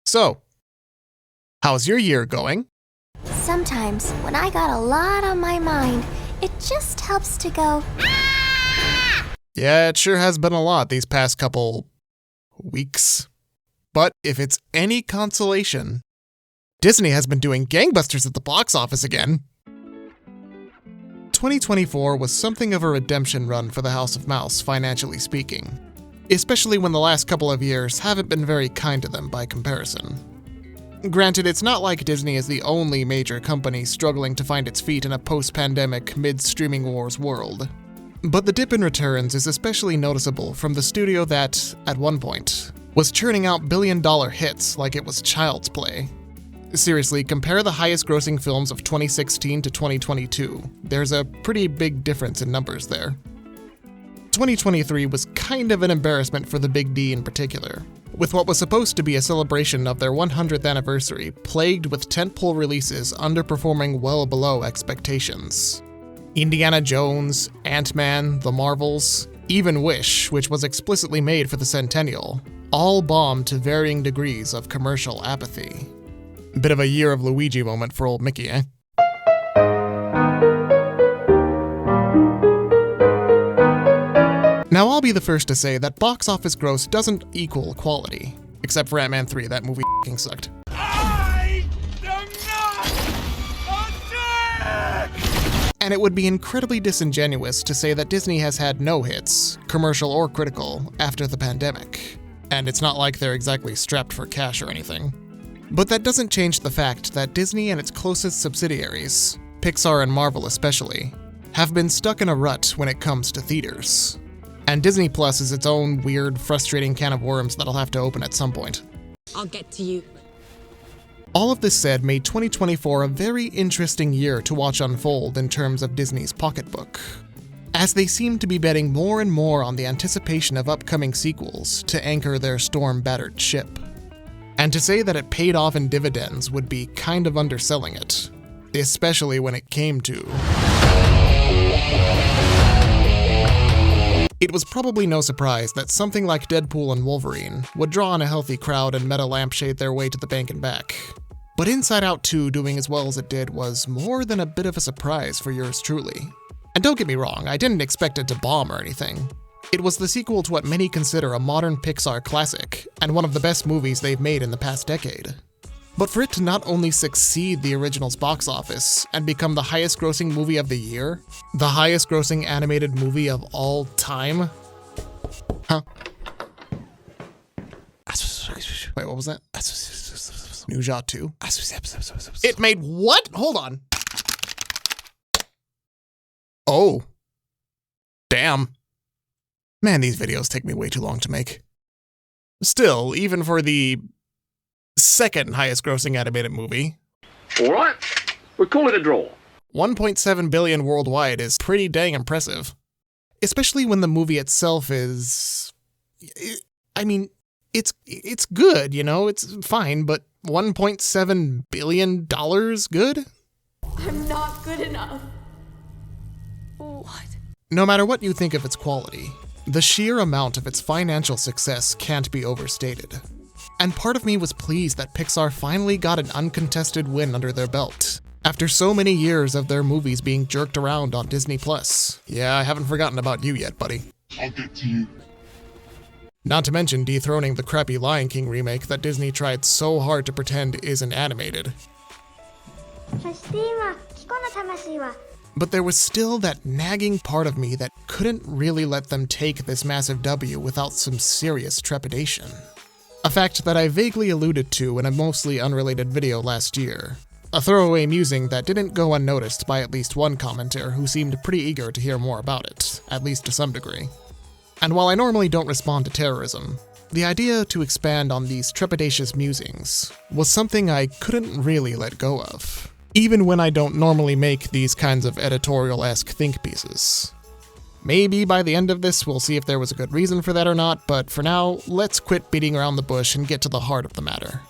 So, how's your year going? Sometimes, when I got a lot on my mind, it just helps to go, "Ah!" Yeah, it sure has been a lot these past couple weeks. But if it's any consolation, Disney has been doing gangbusters at the box office again. 2024 was something of a redemption run for the House of Mouse, financially speaking, especially when the last couple of years haven't been very kind to them by comparison. Granted, it's not like Disney is the only major company struggling to find its feet in a post-pandemic, mid-streaming wars world. But the dip in returns is especially noticeable from the studio that, at one point, was churning out billion-dollar hits like it was child's play. Seriously, compare the highest-grossing films of 2016 to 2022. There's a pretty big difference in numbers there. 2023 was kind of an embarrassment for the Big D in particular, with what was supposed to be a celebration of their 100th anniversary plagued with tentpole releases underperforming well below expectations. Indiana Jones, Ant-Man, The Marvels, even Wish, which was explicitly made for the centennial, all bombed to varying degrees of commercial apathy. Bit of a Year of Luigi moment for old Mickey, eh? Now, I'll be the first to say that box office gross doesn't equal quality. Except for Ant-Man 3, that movie f***ing sucked. I am not a dick! And it would be incredibly disingenuous to say that Disney has had no hits, commercial or critical, after the pandemic. And it's not like they're exactly strapped for cash or anything. But that doesn't change the fact that Disney and its closest subsidiaries, Pixar and Marvel especially, have been stuck in a rut when it comes to theaters. And Disney Plus is its own weird, frustrating can of worms that'll have to open at some point. I'll get to you. All of this said made 2024 a very interesting year to watch unfold in terms of Disney's pocketbook, as they seem to be betting more and more on the anticipation of upcoming sequels to anchor their storm-battered ship. And to say that it paid off in dividends would be kind of underselling it, especially when it came to... It was probably no surprise that something like Deadpool and Wolverine would draw on a healthy crowd and meta lampshade their way to the bank and back. But Inside Out 2 doing as well as it did was more than a bit of a surprise for yours truly. And don't get me wrong, I didn't expect it to bomb or anything. It was the sequel to what many consider a modern Pixar classic, and one of the best movies they've made in the past decade. But for it to not only succeed the original's box office and become the highest-grossing movie of the year, the highest-grossing animated movie of all time? Huh? Wait, what was that? New Jaw 2? It made what? Hold on. Oh. Damn. Man, these videos take me way too long to make. Still, even for the second highest grossing animated movie. All right, we'll call it a draw. 1.7 billion worldwide is pretty dang impressive. Especially when the movie itself is... I mean, it's good, you know, it's fine, but $1.7 billion good? I'm not good enough. What? No matter what you think of its quality, the sheer amount of its financial success can't be overstated. And part of me was pleased that Pixar finally got an uncontested win under their belt, after so many years of their movies being jerked around on Disney Plus. Yeah, I haven't forgotten about you yet, buddy. I'll get to you. Not to mention dethroning the crappy Lion King remake that Disney tried so hard to pretend isn't animated. But there was still that nagging part of me that couldn't really let them take this massive W without some serious trepidation. A fact that I vaguely alluded to in a mostly unrelated video last year. A throwaway musing that didn't go unnoticed by at least one commenter who seemed pretty eager to hear more about it, at least to some degree. And while I normally don't respond to terrorism, the idea to expand on these trepidatious musings was something I couldn't really let go of, even when I don't normally make these kinds of editorial-esque think pieces. Maybe by the end of this we'll see if there was a good reason for that or not, but for now, let's quit beating around the bush and get to the heart of the matter.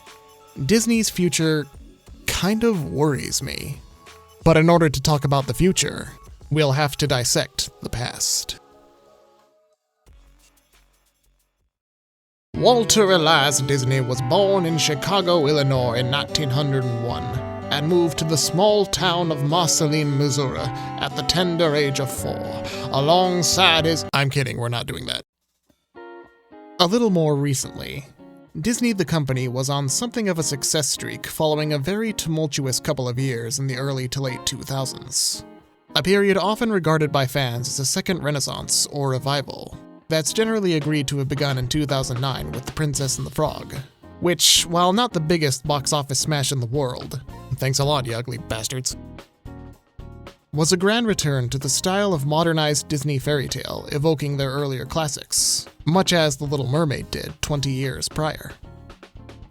Disney's future kind of worries me. But in order to talk about the future, we'll have to dissect the past. Walter Elias Disney was born in Chicago, Illinois in 1901 and moved to the small town of Marceline, Missouri at the tender age of 4, alongside his— I'm kidding, we're not doing that. A little more recently, Disney the company was on something of a success streak following a very tumultuous couple of years in the early to late 2000s. A period often regarded by fans as a second renaissance or revival that's generally agreed to have begun in 2009 with The Princess and the Frog, which, while not the biggest box office smash in the world, thanks a lot, you ugly bastards, was a grand return to the style of modernized Disney fairy tale evoking their earlier classics, much as The Little Mermaid did 20 years prior.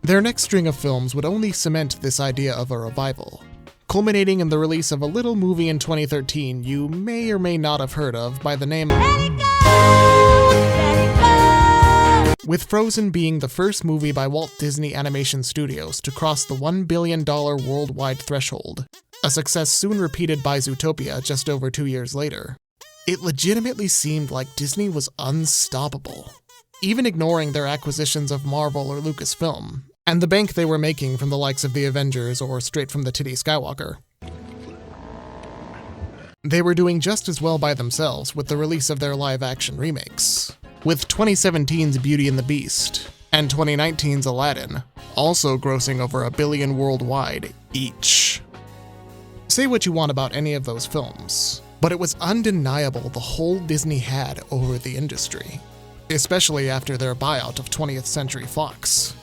Their next string of films would only cement this idea of a revival, culminating in the release of a little movie in 2013 you may or may not have heard of by the name with Frozen being the first movie by Walt Disney Animation Studios to cross the $1 billion worldwide threshold, a success soon repeated by Zootopia just over 2 years later. It legitimately seemed like Disney was unstoppable, even ignoring their acquisitions of Marvel or Lucasfilm, and the bank they were making from the likes of the Avengers or straight from the titty Skywalker. They were doing just as well by themselves with the release of their live-action remakes, with 2017's Beauty and the Beast and 2019's Aladdin also grossing over $1 billion worldwide each. Say what you want about any of those films, but it was undeniable the hold Disney had over the industry, especially after their buyout of 20th Century Fox.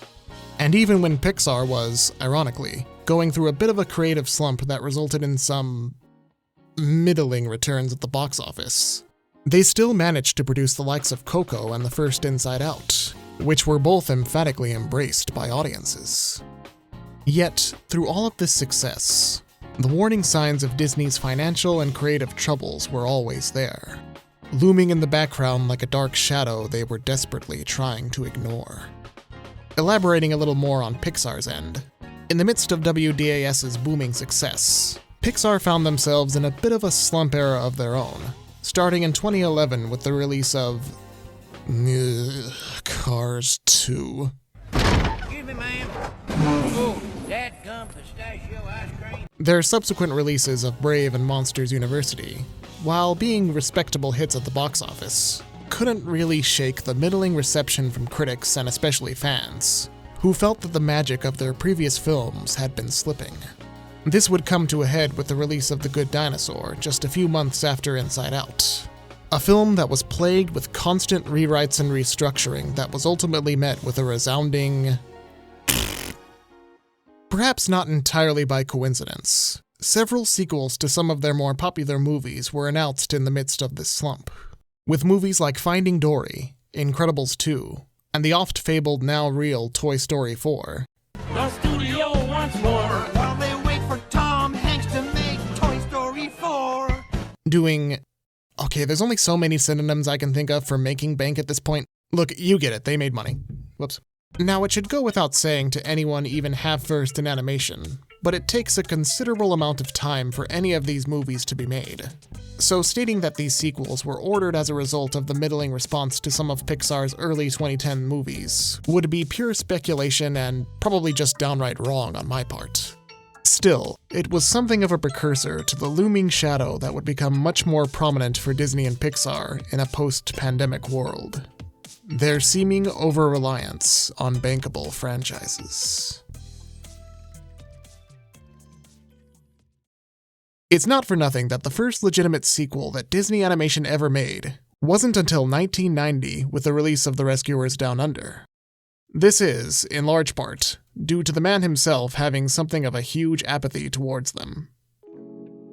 And even when Pixar was, ironically, going through a bit of a creative slump that resulted in some middling returns at the box office, they still managed to produce the likes of Coco and the first Inside Out, which were both emphatically embraced by audiences. Yet, through all of this success, the warning signs of Disney's financial and creative troubles were always there, looming in the background like a dark shadow they were desperately trying to ignore. Elaborating a little more on Pixar's end, in the midst of WDAS's booming success, Pixar found themselves in a bit of a slump era of their own, starting in 2011 with the release of Cars 2. Excuse me, ma'am. Oh, dadgum pistachio ice cream. Their subsequent releases of Brave and Monsters University, while being respectable hits at the box office, couldn't really shake the middling reception from critics and especially fans, who felt that the magic of their previous films had been slipping. This would come to a head with the release of The Good Dinosaur just a few months after Inside Out, a film that was plagued with constant rewrites and restructuring that was ultimately met with a resounding— perhaps not entirely by coincidence. Several sequels to some of their more popular movies were announced in the midst of this slump, with movies like Finding Dory, Incredibles 2, and the oft-fabled now real Toy Story 4. The studio wants more while they wait for Tom Hanks to make Toy Story 4. Doing— okay, there's only so many synonyms I can think of for making bank at this point. Look, you get it, they made money. Whoops. Now, it should go without saying to anyone even half-versed in animation, but it takes a considerable amount of time for any of these movies to be made. So stating that these sequels were ordered as a result of the middling response to some of Pixar's early 2010 movies would be pure speculation and probably just downright wrong on my part. Still, it was something of a precursor to the looming shadow that would become much more prominent for Disney and Pixar in a post-pandemic world: their seeming over-reliance on bankable franchises. It's not for nothing that the first legitimate sequel that Disney Animation ever made wasn't until 1990 with the release of The Rescuers Down Under. This is, in large part, due to the man himself having something of a huge apathy towards them.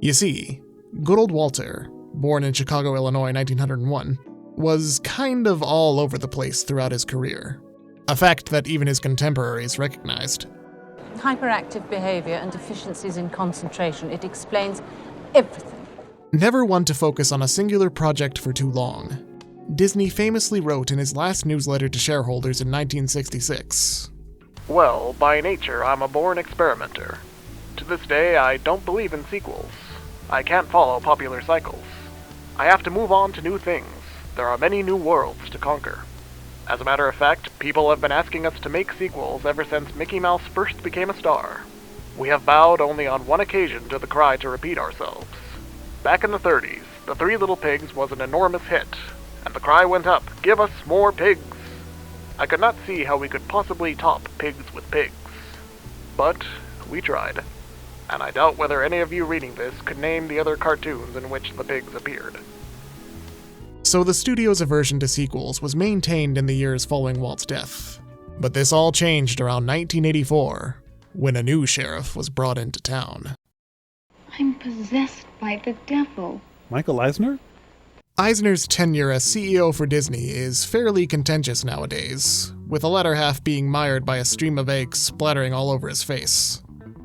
You see, good old Walter, born in Chicago, Illinois, 1901, was kind of all over the place throughout his career, a fact that even his contemporaries recognized. Hyperactive behavior and deficiencies in concentration. It explains everything. Never one to focus on a singular project for too long, Disney famously wrote in his last newsletter to shareholders in 1966, "Well, by nature, I'm a born experimenter. To this day, I don't believe in sequels. I can't follow popular cycles. I have to move on to new things. There are many new worlds to conquer. As a matter of fact, people have been asking us to make sequels ever since Mickey Mouse first became a star. We have bowed only on one occasion to the cry to repeat ourselves. Back in the 30s, The Three Little Pigs was an enormous hit, and the cry went up, "Give us more pigs!" I could not see how we could possibly top Pigs with Pigs. But we tried, and I doubt whether any of you reading this could name the other cartoons in which the pigs appeared. So the studio's aversion to sequels was maintained in the years following Walt's death. But this all changed around 1984, when a new sheriff was brought into town. I'm possessed by the devil. Michael Eisner? Eisner's tenure as CEO for Disney is fairly contentious nowadays, with the latter half being mired by a stream of eggs splattering all over his face.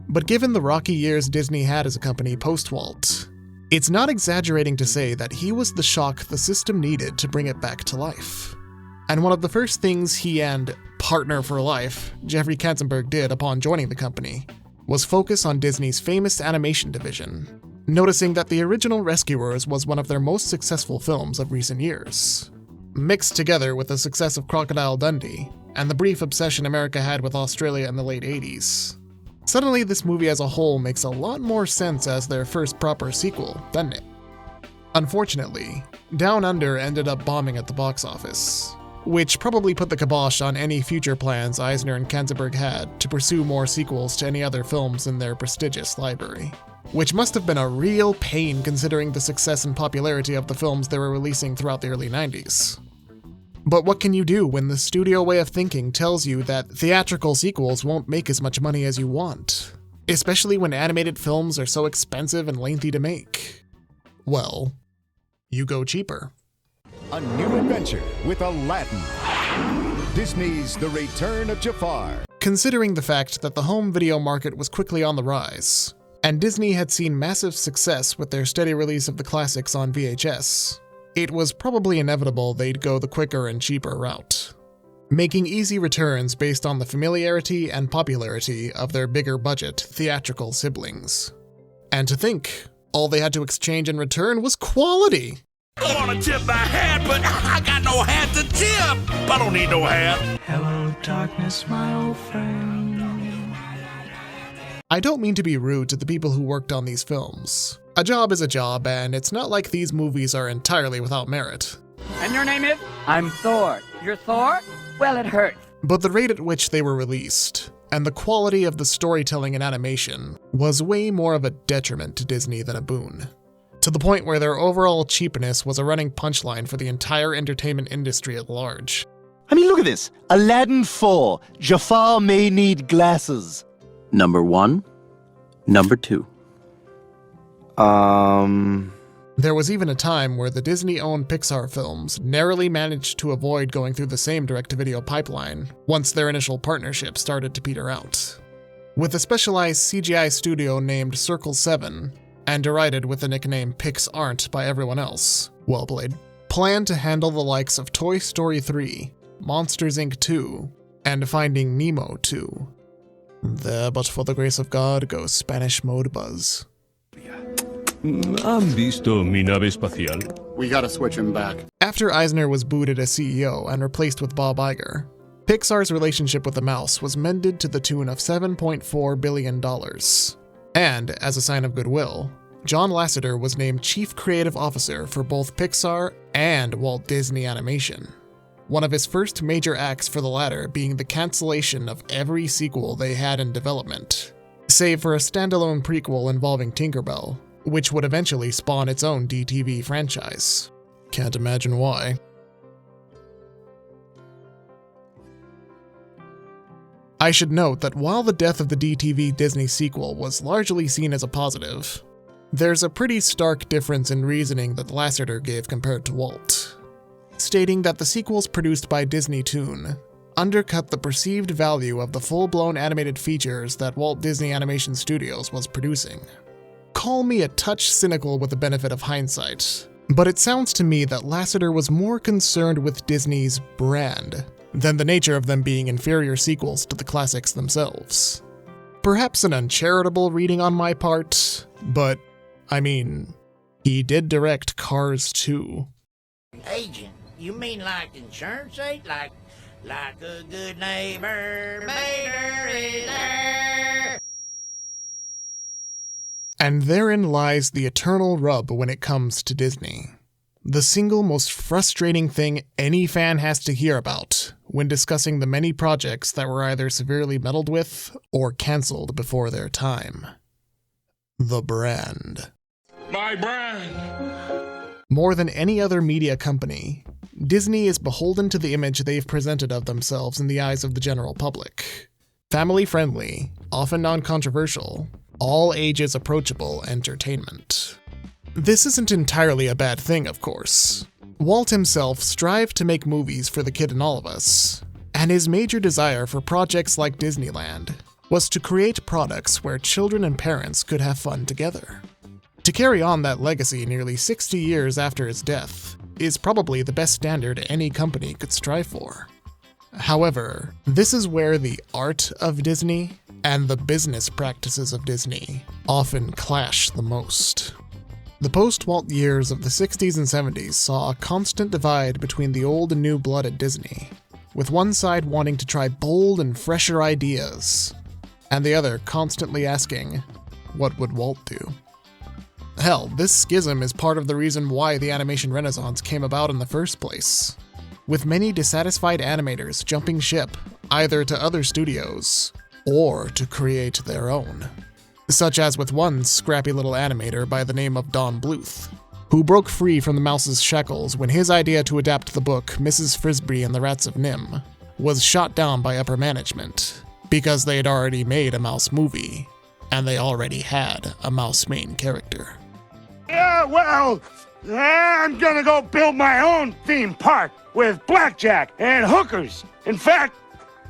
But given the rocky years Disney had as a company post-Walt, it's not exaggerating to say that he was the shock the system needed to bring it back to life. And one of the first things he and partner for life, Jeffrey Katzenberg, did upon joining the company was focus on Disney's famous animation division, noticing that the original Rescuers was one of their most successful films of recent years. Mixed together with the success of Crocodile Dundee and the brief obsession America had with Australia in the late 80s. Suddenly, this movie as a whole makes a lot more sense as their first proper sequel, doesn't it? Unfortunately, Down Under ended up bombing at the box office, which probably put the kibosh on any future plans Eisner and Katzenberg had to pursue more sequels to any other films in their prestigious library. Which must have been a real pain considering the success and popularity of the films they were releasing throughout the early 90s. But what can you do when the studio way of thinking tells you that theatrical sequels won't make as much money as you want? Especially when animated films are so expensive and lengthy to make. Well, you go cheaper. A new adventure with Aladdin. Disney's The Return of Jafar. Considering the fact that the home video market was quickly on the rise, and Disney had seen massive success with their steady release of the classics on VHS, it was probably inevitable they'd go the quicker and cheaper route, making easy returns based on the familiarity and popularity of their bigger budget theatrical siblings. And to think, all they had to exchange in return was quality! I want to tip my hat, but I got no hat to tip. I don't need no hat. Hello, darkness, my old friend. I don't mean to be rude to the people who worked on these films. A job is a job, and it's not like these movies are entirely without merit. And your name is? I'm Thor. You're Thor? Well, it hurts. But the rate at which they were released, and the quality of the storytelling and animation, was way more of a detriment to Disney than a boon. To the point where their overall cheapness was a running punchline for the entire entertainment industry at large. I mean, look at this. Aladdin 4. Jafar may need glasses. Number 1. Number 2. There was even a time where the Disney-owned Pixar films narrowly managed to avoid going through the same direct-to-video pipeline once their initial partnership started to peter out. With a specialized CGI studio named Circle 7, and derided with the nickname Pix-Aren't by everyone else, well played, planned to handle the likes of Toy Story 3, Monsters Inc. 2, and Finding Nemo 2. There, but for the grace of God, goes Spanish mode buzz. ¿Han visto mi nave espacial? We gotta switch him back. After Eisner was booted as CEO and replaced with Bob Iger, Pixar's relationship with the mouse was mended to the tune of $7.4 billion. And, as a sign of goodwill, John Lasseter was named Chief Creative Officer for both Pixar and Walt Disney Animation. One of his first major acts for the latter being the cancellation of every sequel they had in development, save for a standalone prequel involving Tinkerbell, which would eventually spawn its own DTV franchise. Can't imagine why. I should note that while the death of the DTV Disney sequel was largely seen as a positive, there's a pretty stark difference in reasoning that Lasseter gave compared to Walt, stating that the sequels produced by Disney Toon undercut the perceived value of the full-blown animated features that Walt Disney Animation Studios was producing. Call me a touch cynical with the benefit of hindsight, but it sounds to me that Lasseter was more concerned with Disney's brand than the nature of them being inferior sequels to the classics themselves. Perhaps an uncharitable reading on my part, but, I mean, he did direct Cars 2. Agent, you mean like insurance agent? Like Like a good neighbor, Mater is there. And therein lies the eternal rub when it comes to Disney. The single most frustrating thing any fan has to hear about when discussing the many projects that were either severely meddled with or cancelled before their time. The brand. My brand. More than any other media company, Disney is beholden to the image they've presented of themselves in the eyes of the general public. Family-friendly, often non-controversial, all ages approachable entertainment. This isn't entirely a bad thing, of course. Walt himself strived to make movies for the kid in all of us, and his major desire for projects like Disneyland was to create products where children and parents could have fun together. To carry on that legacy nearly 60 years after his death is probably the best standard any company could strive for. However, this is where the art of Disney and the business practices of Disney often clash the most. The post-Walt years of the 60s and 70s saw a constant divide between the old and new blood at Disney, with one side wanting to try bold and fresher ideas, and the other constantly asking, what would Walt do? Hell, this schism is part of the reason why the animation renaissance came about in the first place, with many dissatisfied animators jumping ship either to other studios or to create their own. Such as with one scrappy little animator by the name of Don Bluth, who broke free from the mouse's shackles when his idea to adapt the book Mrs. Frisbee and the Rats of Nim was shot down by upper management because they had already made a mouse movie, and they already had a mouse main character. Yeah, well, I'm gonna go build my own theme park with blackjack and hookers. In fact,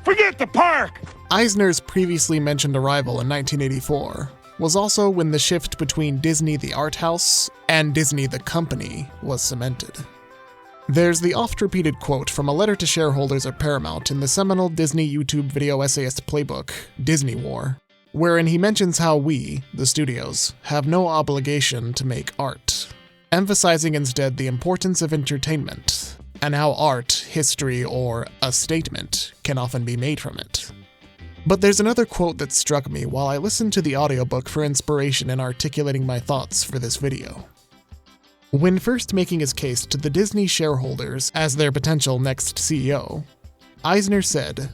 forget the park. Eisner's previously mentioned arrival in 1984 was also when the shift between Disney the art house and Disney the company was cemented. There's the oft-repeated quote from a letter to shareholders at Paramount in the seminal Disney YouTube video essayist playbook, Disney War, wherein he mentions how we, the studios, have no obligation to make art, emphasizing instead the importance of entertainment, and how art, history, or a statement can often be made from it. But there's another quote that struck me while I listened to the audiobook for inspiration in articulating my thoughts for this video. When first making his case to the Disney shareholders as their potential next CEO, Eisner said,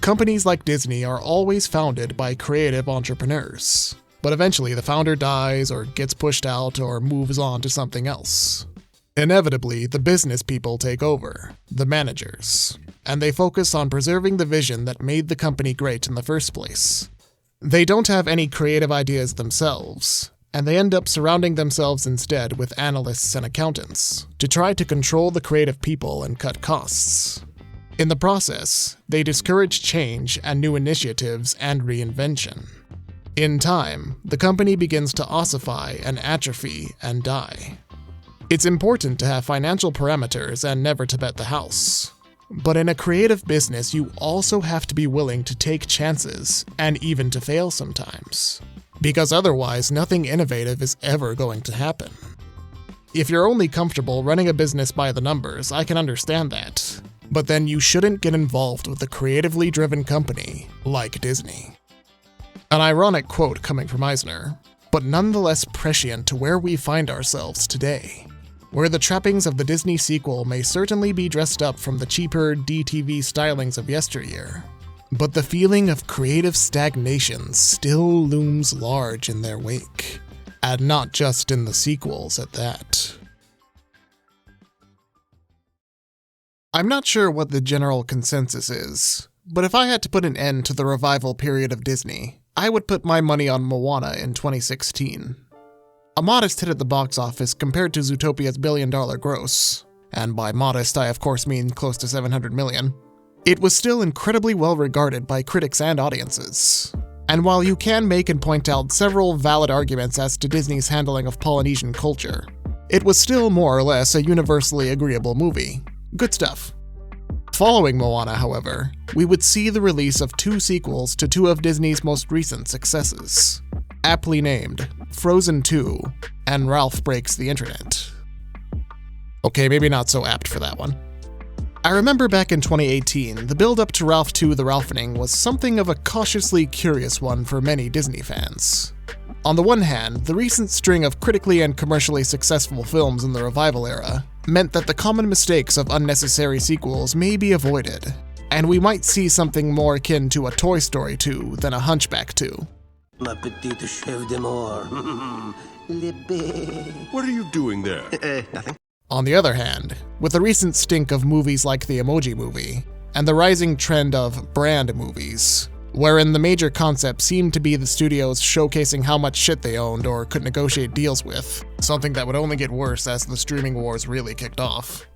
"Companies like Disney are always founded by creative entrepreneurs, but eventually the founder dies or gets pushed out or moves on to something else. Inevitably, the business people take over, the managers, and they focus on preserving the vision that made the company great in the first place. They don't have any creative ideas themselves, and they end up surrounding themselves instead with analysts and accountants to try to control the creative people and cut costs. In the process, they discourage change and new initiatives and reinvention. In time, the company begins to ossify and atrophy and die. It's important to have financial parameters and never to bet the house. But in a creative business, you also have to be willing to take chances and even to fail sometimes, because otherwise nothing innovative is ever going to happen. If you're only comfortable running a business by the numbers, I can understand that, but then you shouldn't get involved with a creatively driven company like Disney." An ironic quote coming from Eisner, but nonetheless prescient to where we find ourselves today, where the trappings of the Disney sequel may certainly be dressed up from the cheaper DTV stylings of yesteryear, but the feeling of creative stagnation still looms large in their wake, and not just in the sequels at that. I'm not sure what the general consensus is, but if I had to put an end to the revival period of Disney, I would put my money on Moana in 2016. A modest hit at the box office compared to Zootopia's billion-dollar gross, and by modest I of course mean close to $700 million, it was still incredibly well regarded by critics and audiences. And while you can make and point out several valid arguments as to Disney's handling of Polynesian culture, it was still more or less a universally agreeable movie. Good stuff. Following Moana, however, we would see the release of 2 sequels to 2 of Disney's most recent successes, aptly named Frozen 2 and Ralph Breaks the Internet. Okay, maybe not so apt for that one. I remember back in 2018, the build-up to Ralph 2 The Ralphening was something of a cautiously curious one for many Disney fans. On the one hand, the recent string of critically and commercially successful films in the revival era meant that the common mistakes of unnecessary sequels may be avoided, and we might see something more akin to a Toy Story 2 than a Hunchback 2. Ma petite chef d'amour. What are you doing there? Nothing. On the other hand, with the recent stink of movies like the Emoji Movie, and the rising trend of brand movies, wherein the major concept seemed to be the studios showcasing how much shit they owned or could negotiate deals with, something that would only get worse as the streaming wars really kicked off.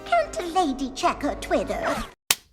Can't a lady check her Twitter?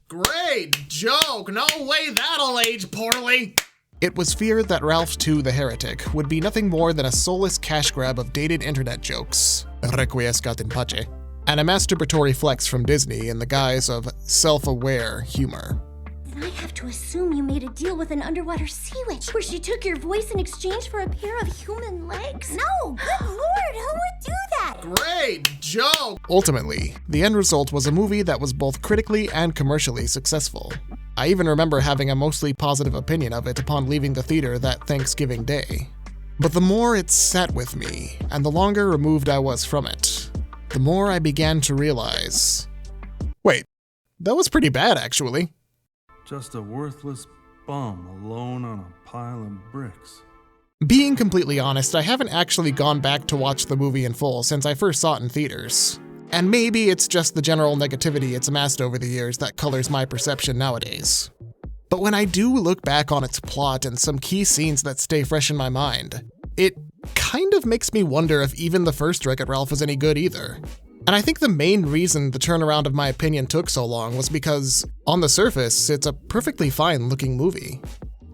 Great joke! No way that'll age poorly! It was feared that Ralph 2 The Heretic would be nothing more than a soulless cash grab of dated internet jokes, requiescat in pace, and a masturbatory flex from Disney in the guise of self-aware humor. Then I have to assume you made a deal with an underwater sea witch where she took your voice in exchange for a pair of human legs? No! Good lord, who would do that? Great joke! Ultimately, the end result was a movie that was both critically and commercially successful. I even remember having a mostly positive opinion of it upon leaving the theater that Thanksgiving Day. But the more it sat with me, and the longer removed I was from it, the more I began to realize... Wait, that was pretty bad, actually. Just a worthless bum alone on a pile of bricks. Being completely honest, I haven't actually gone back to watch the movie in full since I first saw it in theaters. And maybe it's just the general negativity it's amassed over the years that colors my perception nowadays. But when I do look back on its plot and some key scenes that stay fresh in my mind, it kind of makes me wonder if even the first Wreck-It Ralph was any good either. And I think the main reason the turnaround of my opinion took so long was because, on the surface, it's a perfectly fine looking movie.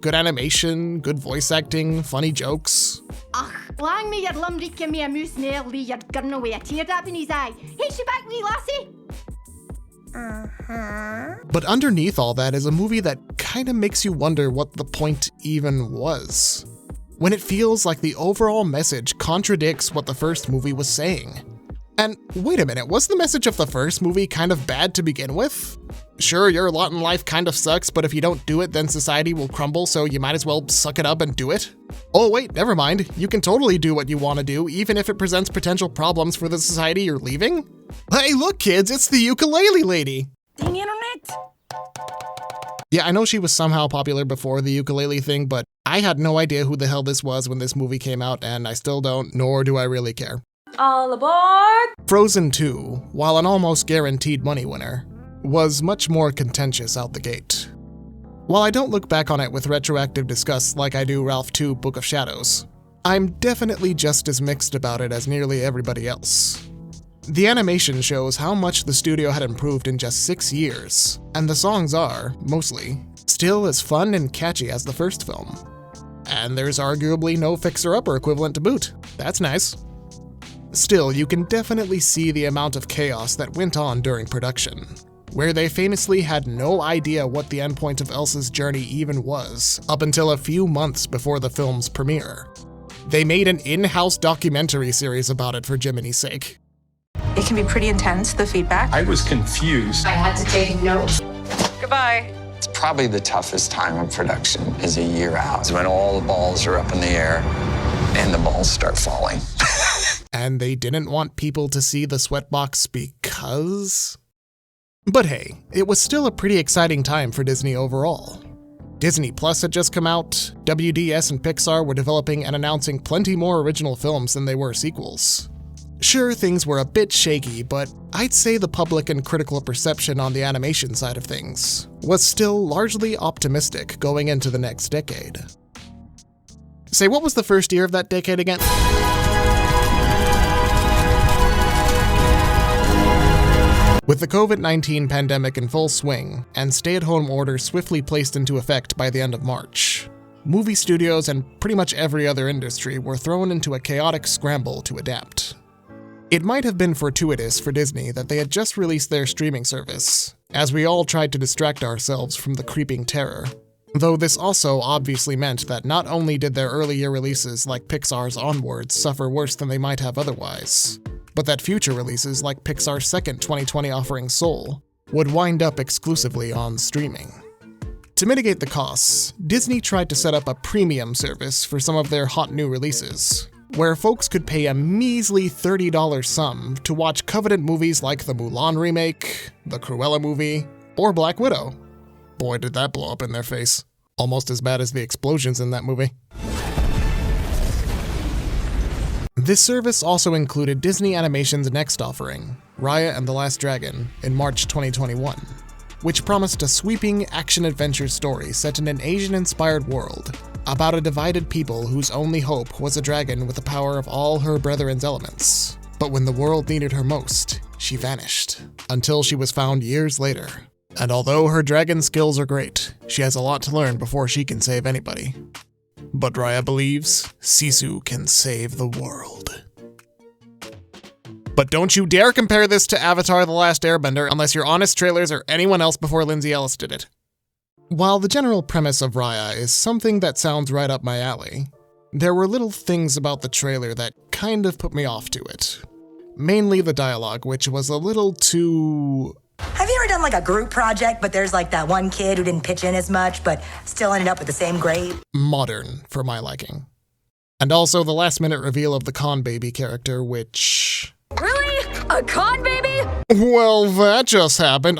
Good animation, good voice acting, funny jokes. Ach, lang me your lumrick and me a moose nail lee your gun away a teardrop in his eye. Hey, she back wee lassie! But underneath all that is a movie that kinda makes you wonder what the point even was. When it feels like the overall message contradicts what the first movie was saying. And wait a minute, was the message of the first movie kind of bad to begin with? Sure, your lot in life kind of sucks, but if you don't do it, then society will crumble, so you might as well suck it up and do it? Oh wait, never mind. You can totally do what you want to do, even if it presents potential problems for the society you're leaving? Hey, look kids, it's the ukulele lady! Ding internet! Yeah, I know she was somehow popular before the ukulele thing, but I had no idea who the hell this was when this movie came out, and I still don't, nor do I really care. All aboard! Frozen 2, while an almost guaranteed money winner, was much more contentious out the gate. While I don't look back on it with retroactive disgust like I do Ralph 2 Book of Shadows, I'm definitely just as mixed about it as nearly everybody else. The animation shows how much the studio had improved in just 6 years, and the songs are, mostly, still as fun and catchy as the first film. And there's arguably no fixer-upper equivalent to boot. That's nice. Still, you can definitely see the amount of chaos that went on during production, where they famously had no idea what the endpoint of Elsa's journey even was, up until a few months before the film's premiere. They made an in-house documentary series about it for Jiminy's sake. It can be pretty intense, the feedback. I was confused. I had to take notes. Goodbye. It's probably the toughest time of production is a year out. It's when all the balls are up in the air and the balls start falling. And they didn't want people to see the sweatbox because... But hey, it was still a pretty exciting time for Disney overall. Disney Plus had just come out, WDS and Pixar were developing and announcing plenty more original films than they were sequels. Sure, things were a bit shaky, but I'd say the public and critical perception on the animation side of things was still largely optimistic going into the next decade. Say, what was the first year of that decade again? With the COVID-19 pandemic in full swing and stay-at-home orders swiftly placed into effect by the end of March, movie studios and pretty much every other industry were thrown into a chaotic scramble to adapt. It might have been fortuitous for Disney that they had just released their streaming service, as we all tried to distract ourselves from the creeping terror. Though this also obviously meant that not only did their early year releases like Pixar's Onward suffer worse than they might have otherwise, but that future releases like Pixar's second 2020 offering Soul would wind up exclusively on streaming. To mitigate the costs, Disney tried to set up a premium service for some of their hot new releases, where folks could pay a measly $30 sum to watch coveted movies like the Mulan remake, the Cruella movie, or Black Widow. Boy, did that blow up in their face. Almost as bad as the explosions in that movie. This service also included Disney Animation's next offering, Raya and the Last Dragon, in March 2021, which promised a sweeping action-adventure story set in an Asian-inspired world about a divided people whose only hope was a dragon with the power of all her brethren's elements. But when the world needed her most, she vanished, until she was found years later. And although her dragon skills are great, she has a lot to learn before she can save anybody. But Raya believes Sisu can save the world. But don't you dare compare this to Avatar: The Last Airbender unless your honest trailers are anyone else before Lindsay Ellis did it. While the general premise of Raya is something that sounds right up my alley, there were little things about the trailer that kind of put me off to it. Mainly the dialogue, which was a little too... Have you ever done like a group project, but there's like that one kid who didn't pitch in as much, but still ended up with the same grade? Modern, for my liking. And also the last-minute reveal of the Con Baby character, which... Really? A con baby? Well, that just happened.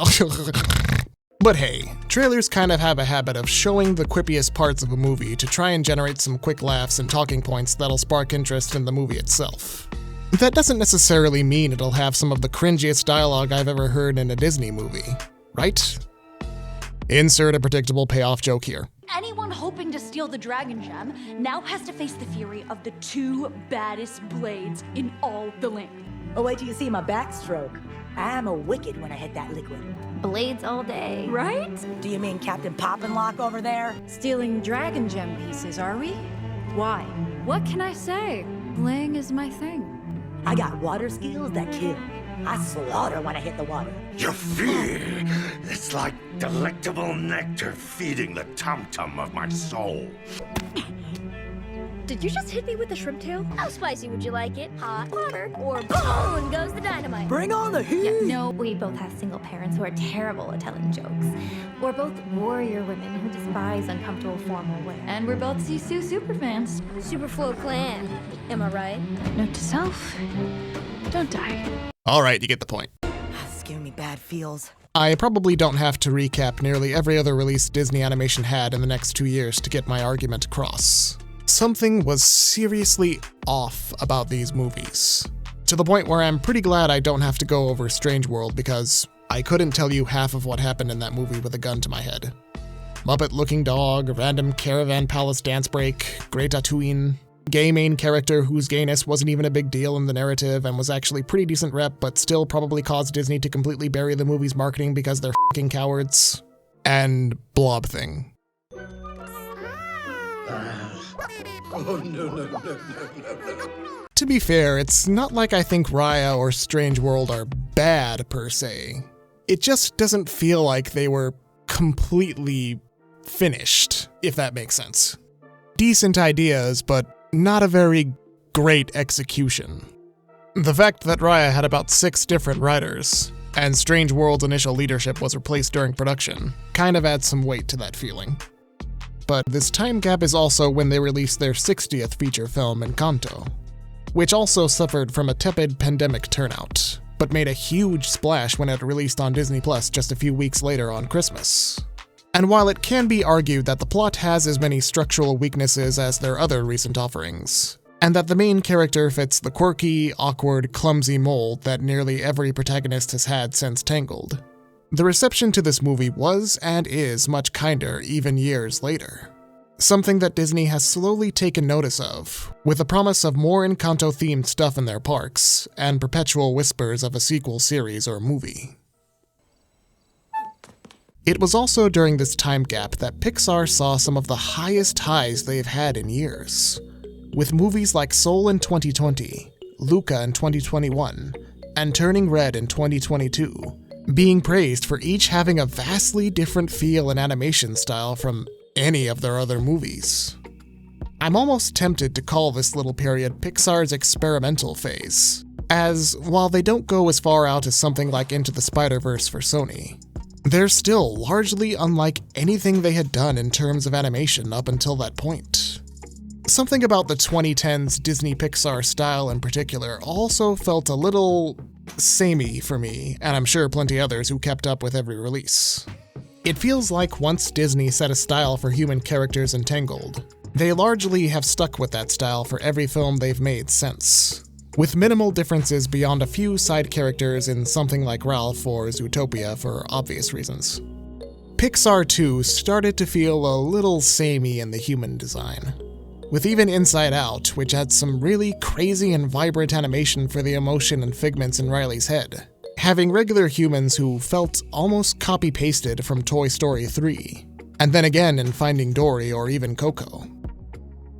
But hey, trailers kind of have a habit of showing the quippiest parts of a movie to try and generate some quick laughs and talking points that'll spark interest in the movie itself. That doesn't necessarily mean it'll have some of the cringiest dialogue I've ever heard in a Disney movie, right? Insert a predictable payoff joke here. Anyone hoping to steal the Dragon Gem now has to face the fury of the two baddest blades in all the land. Oh, wait till you see my backstroke. I'm a wicked when I hit that liquid. Blades all day. Right? Do you mean Captain Poppin'Lock over there? Stealing Dragon Gem pieces, are we? Why? What can I say? Bling is my thing. I got water skills that kill. I slaughter when I hit the water. Your fear, it's like delectable nectar feeding the tum-tum of my soul. Did you just hit me with the shrimp tail? How spicy would you like it? Hot water or boom goes the dynamite? Bring on the heat! Yeah, no, we both have single parents who are terrible at telling jokes. We're both warrior women who despise uncomfortable formal wear. And we're both Sisu superfans. Superflow clan. Am I right? Note to self, don't die. Alright, you get the point. That's giving me bad feels. I probably don't have to recap nearly every other release Disney Animation had in the next 2 years to get my argument across. Something was seriously off about these movies, to the point where I'm pretty glad I don't have to go over Strange World because I couldn't tell you half of what happened in that movie with a gun to my head. Muppet-looking dog, random caravan palace dance break, Grey Tatooine, gay main character whose gayness wasn't even a big deal in the narrative and was actually pretty decent rep but still probably caused Disney to completely bury the movie's marketing because they're f***ing cowards, and Blob Thing. Oh, no. To be fair, it's not like I think Raya or Strange World are bad per se. It just doesn't feel like they were completely finished, if that makes sense. Decent ideas, but not a very great execution. The fact that Raya had about 6 different writers, and Strange World's initial leadership was replaced during production, kind of adds some weight to that feeling. But this time gap is also when they released their 60th feature film, Encanto, which also suffered from a tepid pandemic turnout, but made a huge splash when it released on Disney Plus just a few weeks later on Christmas. And while it can be argued that the plot has as many structural weaknesses as their other recent offerings, and that the main character fits the quirky, awkward, clumsy mold that nearly every protagonist has had since Tangled, the reception to this movie was and is much kinder even years later. Something that Disney has slowly taken notice of, with the promise of more Encanto-themed stuff in their parks, and perpetual whispers of a sequel series or movie. It was also during this time gap that Pixar saw some of the highest highs they've had in years, with movies like Soul in 2020, Luca in 2021, and Turning Red in 2022, being praised for each having a vastly different feel and animation style from any of their other movies. I'm almost tempted to call this little period Pixar's experimental phase, as while they don't go as far out as something like Into the Spider-Verse for Sony, they're still largely unlike anything they had done in terms of animation up until that point. Something about the 2010s Disney Pixar style in particular also felt a little samey for me, and I'm sure plenty others who kept up with every release. It feels like once Disney set a style for human characters in Tangled, they largely have stuck with that style for every film they've made since, with minimal differences beyond a few side characters in something like Ralph or Zootopia for obvious reasons. Pixar 2 started to feel a little samey in the human design, with even Inside Out, which had some really crazy and vibrant animation for the emotion and figments in Riley's head, having regular humans who felt almost copy-pasted from Toy Story 3, and then again in Finding Dory or even Coco.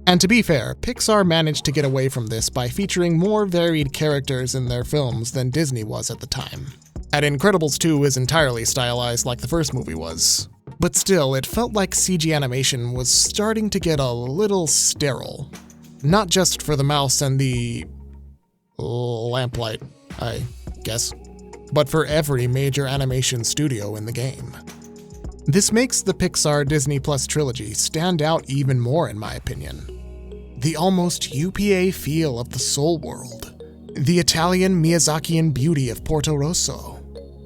And to be fair, Pixar managed to get away from this by featuring more varied characters in their films than Disney was at the time. And Incredibles 2 is entirely stylized like the first movie was. But still, it felt like CG animation was starting to get a little sterile. Not just for the mouse and the lamplight, I guess, but for every major animation studio in the game. This makes the Pixar Disney Plus trilogy stand out even more in my opinion. The almost UPA feel of the Soul World, the Italian Miyazakian beauty of Porto Rosso,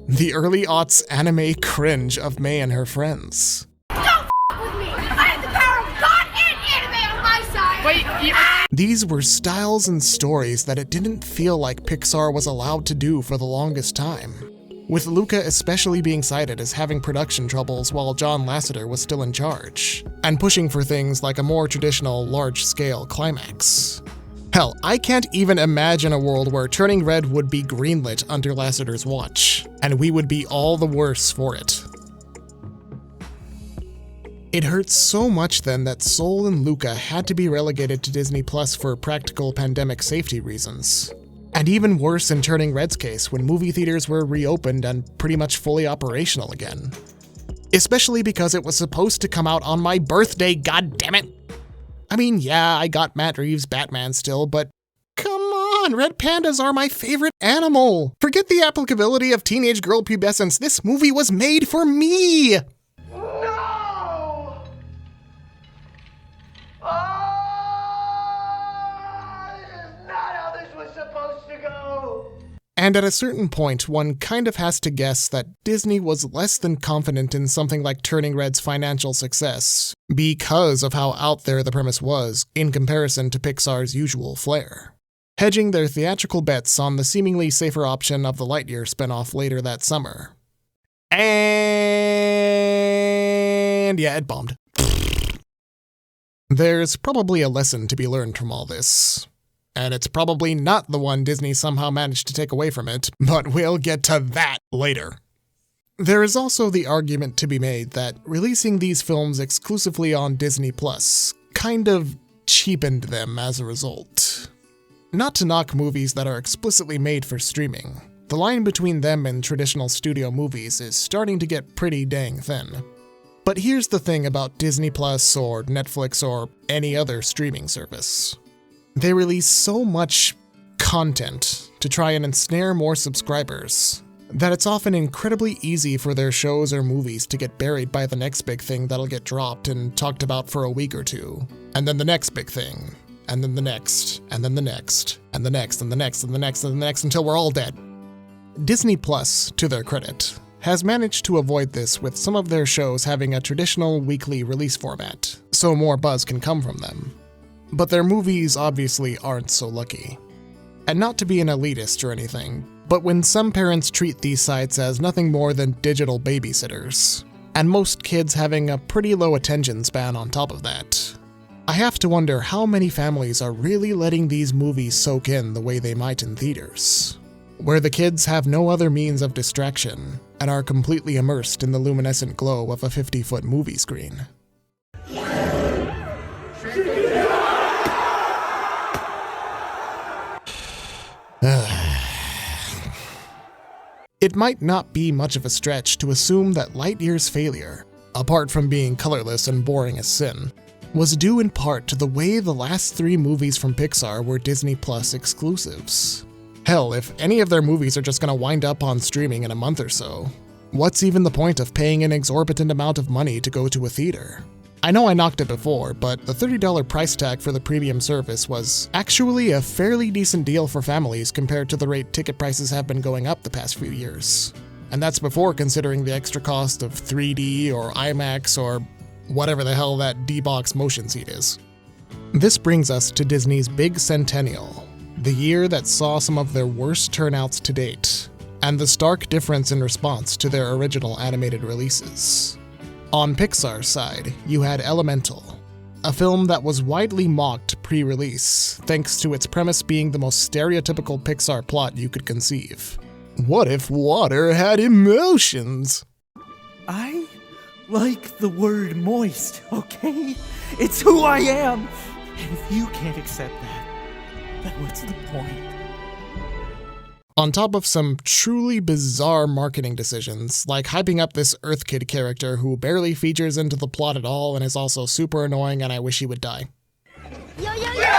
the early aughts anime cringe of May and her friends. Don't f*** with me! I have the power of God and anime on my side! Wait, These were styles and stories that it didn't feel like Pixar was allowed to do for the longest time, with Luca especially being cited as having production troubles while John Lasseter was still in charge, and pushing for things like a more traditional large-scale climax. Hell, I can't even imagine a world where Turning Red would be greenlit under Lasseter's watch, and we would be all the worse for it. It hurts so much then that Soul and Luca had to be relegated to Disney Plus for practical pandemic safety reasons. And even worse in Turning Red's case when movie theaters were reopened and pretty much fully operational again. Especially because it was supposed to come out on my birthday, goddammit! I mean, yeah, I got Matt Reeves' Batman still, but come on, red pandas are my favorite animal! Forget the applicability of teenage girl pubescence, this movie was made for me! No! This is not how this was supposed to go! And at a certain point, one kind of has to guess that Disney was less than confident in something like Turning Red's financial success, because of how out there the premise was in comparison to Pixar's usual flair, hedging their theatrical bets on the seemingly safer option of the Lightyear spinoff later that summer. And yeah, it bombed. There's probably a lesson to be learned from all this. And it's probably not the one Disney somehow managed to take away from it, but we'll get to that later. There is also the argument to be made that releasing these films exclusively on Disney Plus kind of cheapened them as a result. Not to knock movies that are explicitly made for streaming, the line between them and traditional studio movies is starting to get pretty dang thin. But here's the thing about Disney Plus or Netflix or any other streaming service. They release so much content to try and ensnare more subscribers that it's often incredibly easy for their shows or movies to get buried by the next big thing that'll get dropped and talked about for a week or two, and then the next big thing, and then the next, and then the next, and the next, and the next, and the next, and the next, until we're all dead. Disney Plus, to their credit, has managed to avoid this with some of their shows having a traditional weekly release format, so more buzz can come from them. But their movies obviously aren't so lucky. And not to be an elitist or anything, but when some parents treat these sites as nothing more than digital babysitters, and most kids having a pretty low attention span on top of that, I have to wonder how many families are really letting these movies soak in the way they might in theaters, where the kids have no other means of distraction and are completely immersed in the luminescent glow of a 50-foot movie screen. It might not be much of a stretch to assume that Lightyear's failure, apart from being colorless and boring as sin, was due in part to the way the last 3 movies from Pixar were Disney Plus exclusives. Hell, if any of their movies are just gonna wind up on streaming in a month or so, what's even the point of paying an exorbitant amount of money to go to a theater? I know I knocked it before, but the $30 price tag for the premium service was actually a fairly decent deal for families compared to the rate ticket prices have been going up the past few years. And that's before considering the extra cost of 3D or IMAX or whatever the hell that D-Box motion seat is. This brings us to Disney's big centennial, the year that saw some of their worst turnouts to date, and the stark difference in response to their original animated releases. On Pixar's side, you had Elemental, a film that was widely mocked pre-release, thanks to its premise being the most stereotypical Pixar plot you could conceive. What if water had emotions? I like the word moist, okay? It's who I am! And if you can't accept that, then what's the point? On top of some truly bizarre marketing decisions, like hyping up this Earth Kid character who barely features into the plot at all and is also super annoying and I wish he would die. Yo, yo, yo!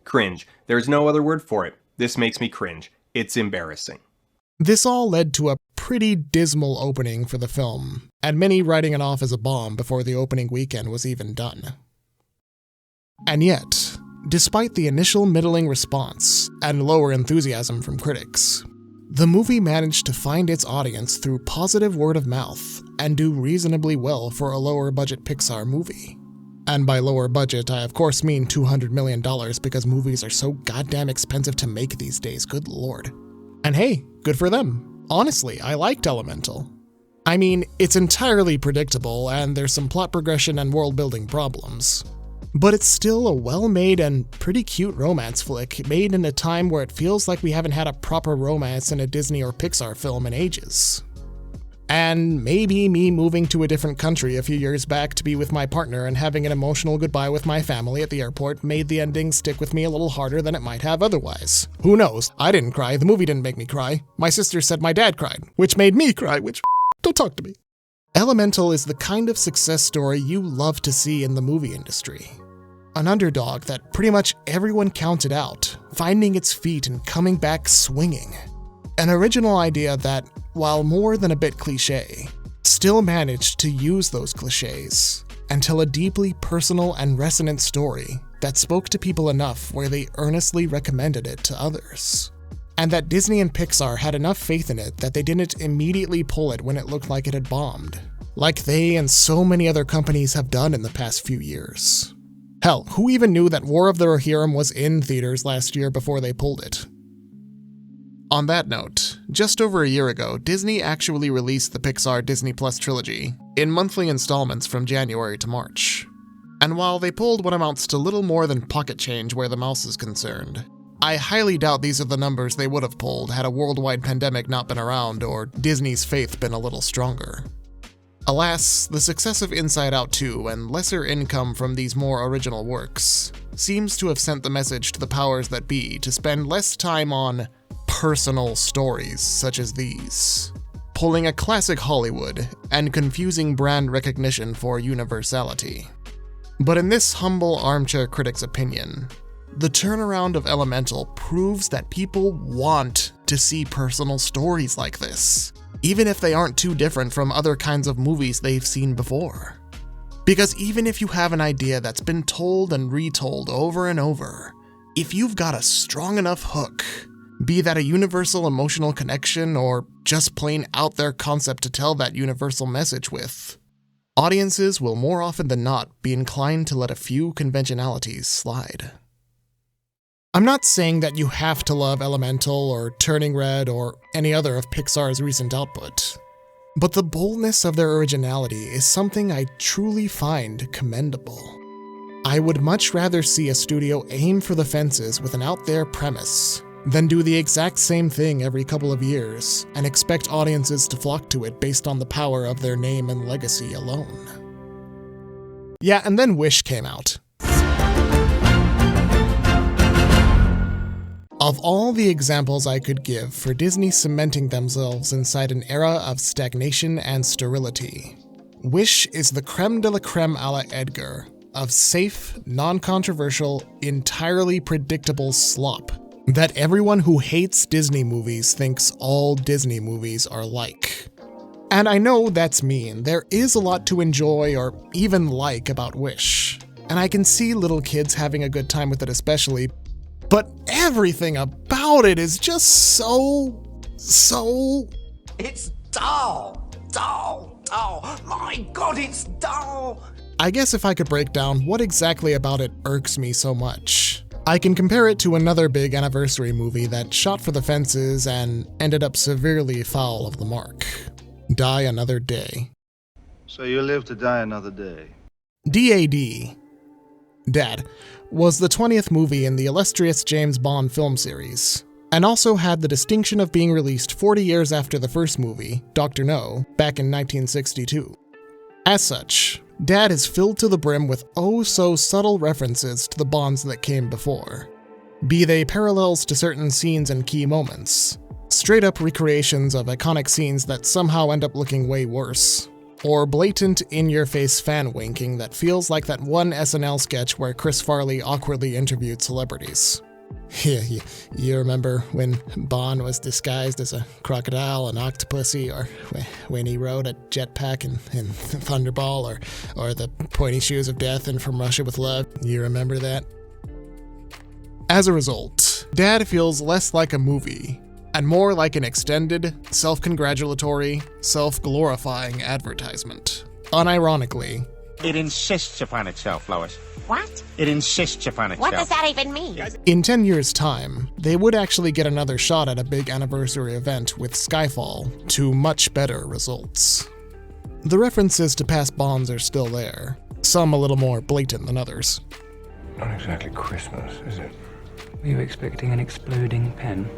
Cringe. There's no other word for it. This makes me cringe. It's embarrassing. This all led to a pretty dismal opening for the film, and many writing it off as a bomb before the opening weekend was even done. And yet, despite the initial middling response and lower enthusiasm from critics, the movie managed to find its audience through positive word of mouth and do reasonably well for a lower budget Pixar movie. And by lower budget, I of course mean $200 million because movies are so goddamn expensive to make these days, good lord. And hey, good for them. Honestly, I liked Elemental. I mean, it's entirely predictable and there's some plot progression and world-building problems. But it's still a well-made and pretty cute romance flick made in a time where it feels like we haven't had a proper romance in a Disney or Pixar film in ages. And maybe me moving to a different country a few years back to be with my partner and having an emotional goodbye with my family at the airport made the ending stick with me a little harder than it might have otherwise. Who knows? I didn't cry, the movie didn't make me cry. My sister said my dad cried, which made me cry, which don't talk to me. Elemental is the kind of success story you love to see in the movie industry. An underdog that pretty much everyone counted out, finding its feet and coming back swinging. An original idea that, while more than a bit cliche, still managed to use those cliches and tell a deeply personal and resonant story that spoke to people enough where they earnestly recommended it to others. And that Disney and Pixar had enough faith in it that they didn't immediately pull it when it looked like it had bombed, like they and so many other companies have done in the past few years. Hell, who even knew that War of the Rohirrim was in theaters last year before they pulled it? On that note, just over a year ago, Disney actually released the Pixar Disney Plus trilogy in monthly installments from January to March. And while they pulled what amounts to little more than pocket change where the mouse is concerned, I highly doubt these are the numbers they would have pulled had a worldwide pandemic not been around or Disney's faith been a little stronger. Alas, the success of Inside Out 2 and lesser income from these more original works seems to have sent the message to the powers that be to spend less time on personal stories such as these, pulling a classic Hollywood and confusing brand recognition for universality. But in this humble armchair critic's opinion, the turnaround of Elemental proves that people want to see personal stories like this, even if they aren't too different from other kinds of movies they've seen before. Because even if you have an idea that's been told and retold over and over, if you've got a strong enough hook, be that a universal emotional connection or just plain out there concept to tell that universal message with, audiences will more often than not be inclined to let a few conventionalities slide. I'm not saying that you have to love Elemental or Turning Red or any other of Pixar's recent output, but the boldness of their originality is something I truly find commendable. I would much rather see a studio aim for the fences with an out-there premise than do the exact same thing every couple of years and expect audiences to flock to it based on the power of their name and legacy alone. Yeah, and then Wish came out. Of all the examples I could give for Disney cementing themselves inside an era of stagnation and sterility, Wish is the creme de la creme a la Edgar, of safe, non-controversial, entirely predictable slop that everyone who hates Disney movies thinks all Disney movies are like. And I know that's mean. There is a lot to enjoy or even like about Wish. And I can see little kids having a good time with it especially, but everything about it is just so... It's dull. My God, it's dull. I guess if I could break down what exactly about it irks me so much, I can compare it to another big anniversary movie that shot for the fences and ended up severely foul of the mark. Die Another Day. So you live to die another day. DAD, Dad, was the 20th movie in the illustrious James Bond film series, and also had the distinction of being released 40 years after the first movie, Dr. No, back in 1962. As such, Dad is filled to the brim with oh-so-subtle references to the Bonds that came before, be they parallels to certain scenes and key moments, straight-up recreations of iconic scenes that somehow end up looking way worse, or blatant in-your-face fan-winking that feels like that one SNL sketch where Chris Farley awkwardly interviewed celebrities. Yeah, you remember when Bond was disguised as a crocodile and octopusy, or when he rode a jetpack in Thunderball, or the pointy shoes of death in From Russia with Love? You remember that? As a result, Dad feels less like a movie and more like an extended, self-congratulatory, self-glorifying advertisement. Unironically, it insists upon itself, Lois. What? It insists upon itself. What does that even mean? In 10 years' time, they would actually get another shot at a big anniversary event with Skyfall to much better results. The references to past Bonds are still there, some a little more blatant than others. Not exactly Christmas, is it? Were you expecting an exploding pen?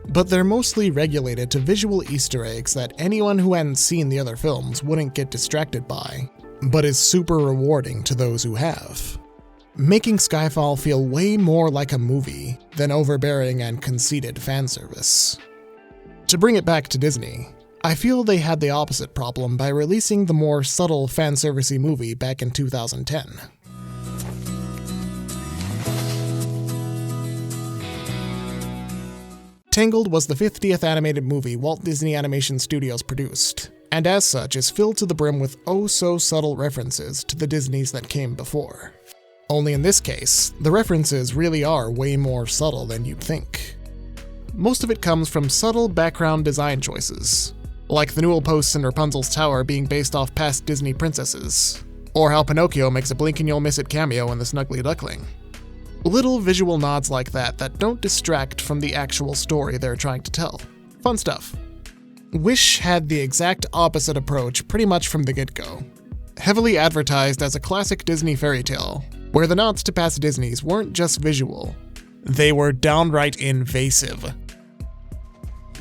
But they're mostly regulated to visual Easter eggs that anyone who hadn't seen the other films wouldn't get distracted by, but is super rewarding to those who have, making Skyfall feel way more like a movie than overbearing and conceited fan service. To bring it back to Disney, I feel they had the opposite problem by releasing the more subtle fan servicey movie back in 2010. Tangled was the 50th animated movie Walt Disney Animation Studios produced, and as such is filled to the brim with oh-so-subtle references to the Disneys that came before. Only in this case, the references really are way more subtle than you'd think. Most of it comes from subtle background design choices, like the newel posts in Rapunzel's tower being based off past Disney princesses, or how Pinocchio makes a blink-and-you'll-miss-it cameo in The Snuggly Duckling. Little visual nods like that don't distract from the actual story they're trying to tell. Fun stuff. Wish had the exact opposite approach pretty much from the get-go. Heavily advertised as a classic Disney fairy tale, where the nods to past Disneys weren't just visual, they were downright invasive.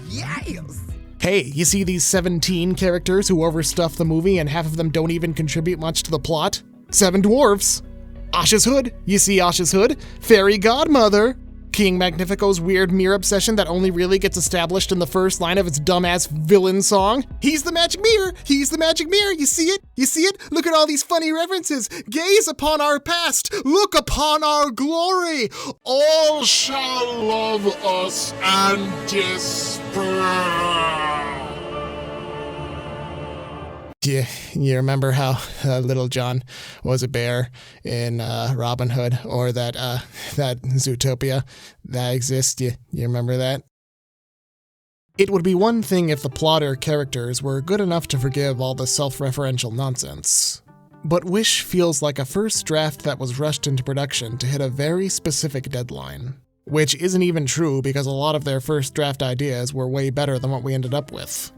Yes! Hey, you see these 17 characters who overstuff the movie and half of them don't even contribute much to the plot? 7 dwarves. Asha's hood. You see Asha's hood? Fairy godmother. King Magnifico's weird mirror obsession that only really gets established in the first line of its dumbass villain song. He's the magic mirror. He's the magic mirror. You see it? You see it? Look at all these funny references. Gaze upon our past. Look upon our glory. All shall love us and despair. Yeah, you remember how Little John was a bear in Robin Hood, or that Zootopia that exists? You remember that? It would be one thing if the plot or characters were good enough to forgive all the self-referential nonsense. But Wish feels like a first draft that was rushed into production to hit a very specific deadline. Which isn't even true because a lot of their first draft ideas were way better than what we ended up with.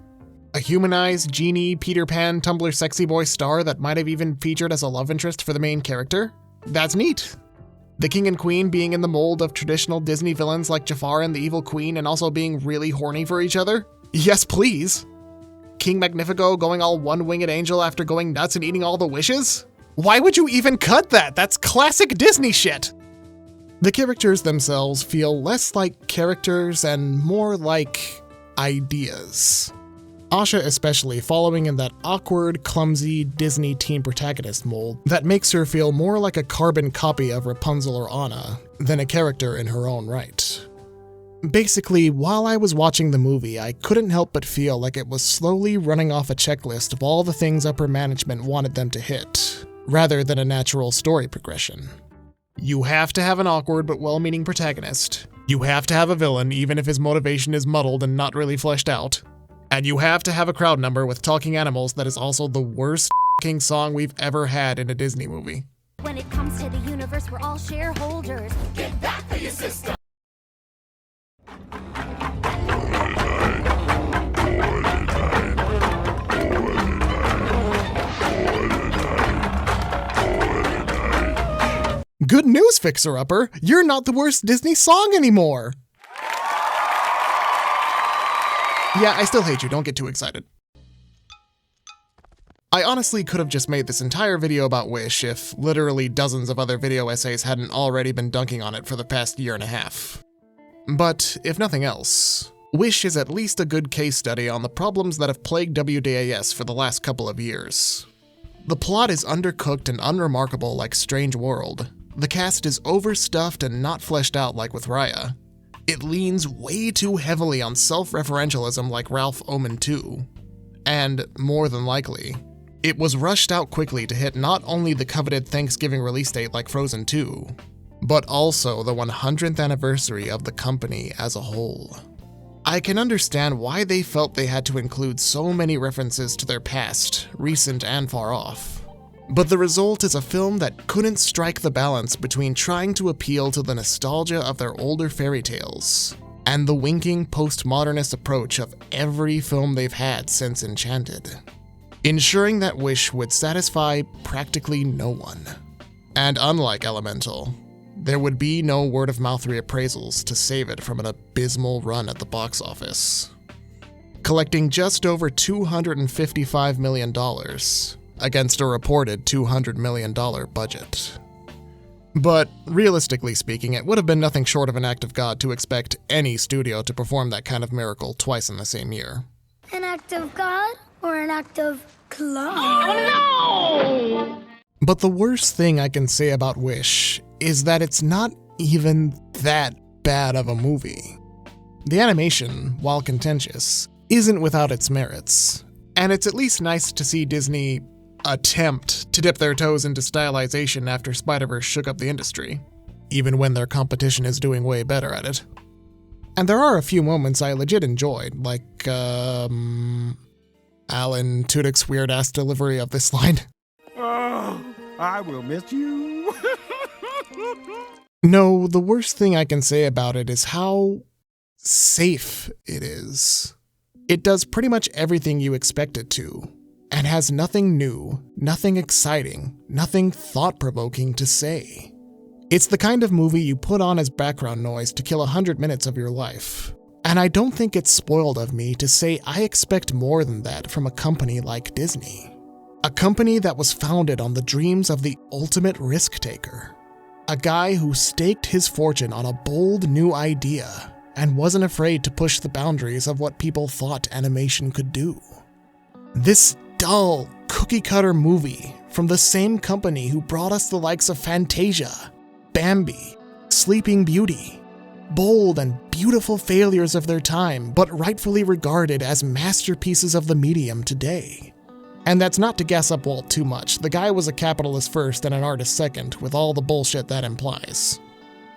A humanized genie, Peter Pan, Tumblr sexy boy star that might have even featured as a love interest for the main character? That's neat. The king and queen being in the mold of traditional Disney villains like Jafar and the evil queen and also being really horny for each other? Yes, please. King Magnifico going all one-winged angel after going nuts and eating all the wishes? Why would you even cut that? That's classic Disney shit. The characters themselves feel less like characters and more like ideas. Asha especially following in that awkward, clumsy Disney teen protagonist mold that makes her feel more like a carbon copy of Rapunzel or Anna than a character in her own right. Basically, while I was watching the movie, I couldn't help but feel like it was slowly running off a checklist of all the things upper management wanted them to hit, rather than a natural story progression. You have to have an awkward but well-meaning protagonist. You have to have a villain even if his motivation is muddled and not really fleshed out. And you have to have a crowd number with talking animals that is also the worst f***ing song we've ever had in a Disney movie. When it comes to the universe, we're all shareholders. Get back for your sister! Good news, Fixer-Upper! You're not the worst Disney song anymore! Yeah, I still hate you, don't get too excited. I honestly could have just made this entire video about Wish if literally dozens of other video essays hadn't already been dunking on it for the past year and a half. But if nothing else, Wish is at least a good case study on the problems that have plagued WDAS for the last couple of years. The plot is undercooked and unremarkable like Strange World. The cast is overstuffed and not fleshed out like with Raya. It leans way too heavily on self-referentialism like Ralph Omen 2. And, more than likely, it was rushed out quickly to hit not only the coveted Thanksgiving release date like Frozen 2, but also the 100th anniversary of the company as a whole. I can understand why they felt they had to include so many references to their past, recent and far off. But the result is a film that couldn't strike the balance between trying to appeal to the nostalgia of their older fairy tales and the winking postmodernist approach of every film they've had since Enchanted, ensuring that Wish would satisfy practically no one. And unlike Elemental, there would be no word-of-mouth reappraisals to save it from an abysmal run at the box office, collecting just over $255 million, against a reported $200 million budget. But realistically speaking, it would have been nothing short of an act of God to expect any studio to perform that kind of miracle twice in the same year. An act of God or an act of clown? Oh no! But the worst thing I can say about Wish is that it's not even that bad of a movie. The animation, while contentious, isn't without its merits, and it's at least nice to see Disney attempt to dip their toes into stylization after Spider-Verse shook up the industry, even when their competition is doing way better at it. And there are a few moments I legit enjoyed, like, Alan Tudyk's weird-ass delivery of this line. Oh, I will miss you. No, the worst thing I can say about it is how safe it is. It does pretty much everything you expect it to, and has nothing new, nothing exciting, nothing thought-provoking to say. It's the kind of movie you put on as background noise to kill 100 minutes of your life. And I don't think it's spoiled of me to say I expect more than that from a company like Disney. A company that was founded on the dreams of the ultimate risk-taker. A guy who staked his fortune on a bold new idea and wasn't afraid to push the boundaries of what people thought animation could do. This dull, cookie-cutter movie from the same company who brought us the likes of Fantasia, Bambi, Sleeping Beauty, bold and beautiful failures of their time, but rightfully regarded as masterpieces of the medium today. And that's not to gas up Walt too much. The guy was a capitalist first and an artist second, with all the bullshit that implies.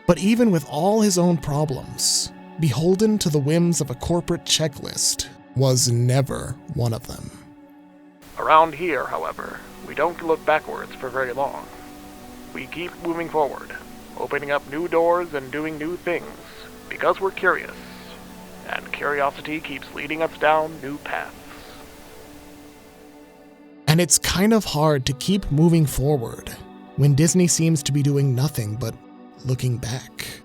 But even with all his own problems, beholden to the whims of a corporate checklist was never one of them. Around here, however, we don't look backwards for very long. We keep moving forward, opening up new doors and doing new things, because we're curious, and curiosity keeps leading us down new paths. And it's kind of hard to keep moving forward when Disney seems to be doing nothing but looking back.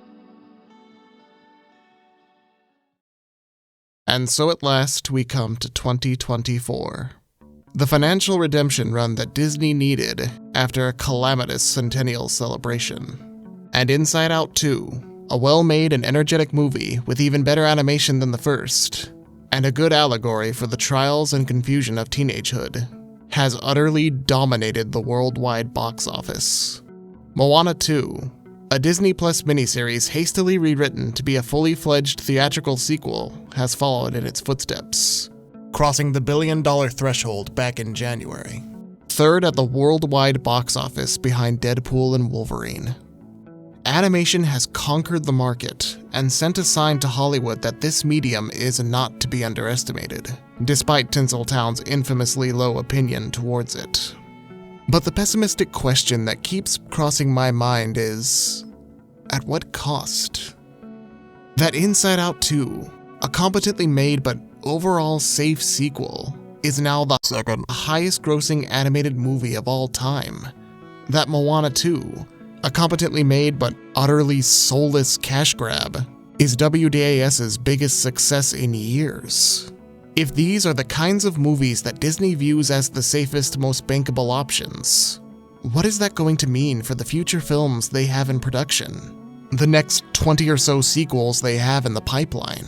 And so at last we come to 2024. The financial redemption run that Disney needed after a calamitous centennial celebration. And Inside Out 2, a well-made and energetic movie with even better animation than the first, and a good allegory for the trials and confusion of teenagehood, has utterly dominated the worldwide box office. Moana 2, a Disney Plus miniseries hastily rewritten to be a fully fledged theatrical sequel, has followed in its footsteps, crossing the billion-dollar threshold back in January. Third at the worldwide box office behind Deadpool and Wolverine. Animation has conquered the market and sent a sign to Hollywood that this medium is not to be underestimated, despite Tinseltown's infamously low opinion towards it. But the pessimistic question that keeps crossing my mind is, at what cost? That Inside Out 2, a competently made but overall safe sequel, is now the second highest grossing animated movie of all time. That Moana 2, a competently made but utterly soulless cash grab, is WDAS's biggest success in years. If these are the kinds of movies that Disney views as the safest, most bankable options, what is that going to mean for the future films they have in production? The next 20 or so sequels they have in the pipeline?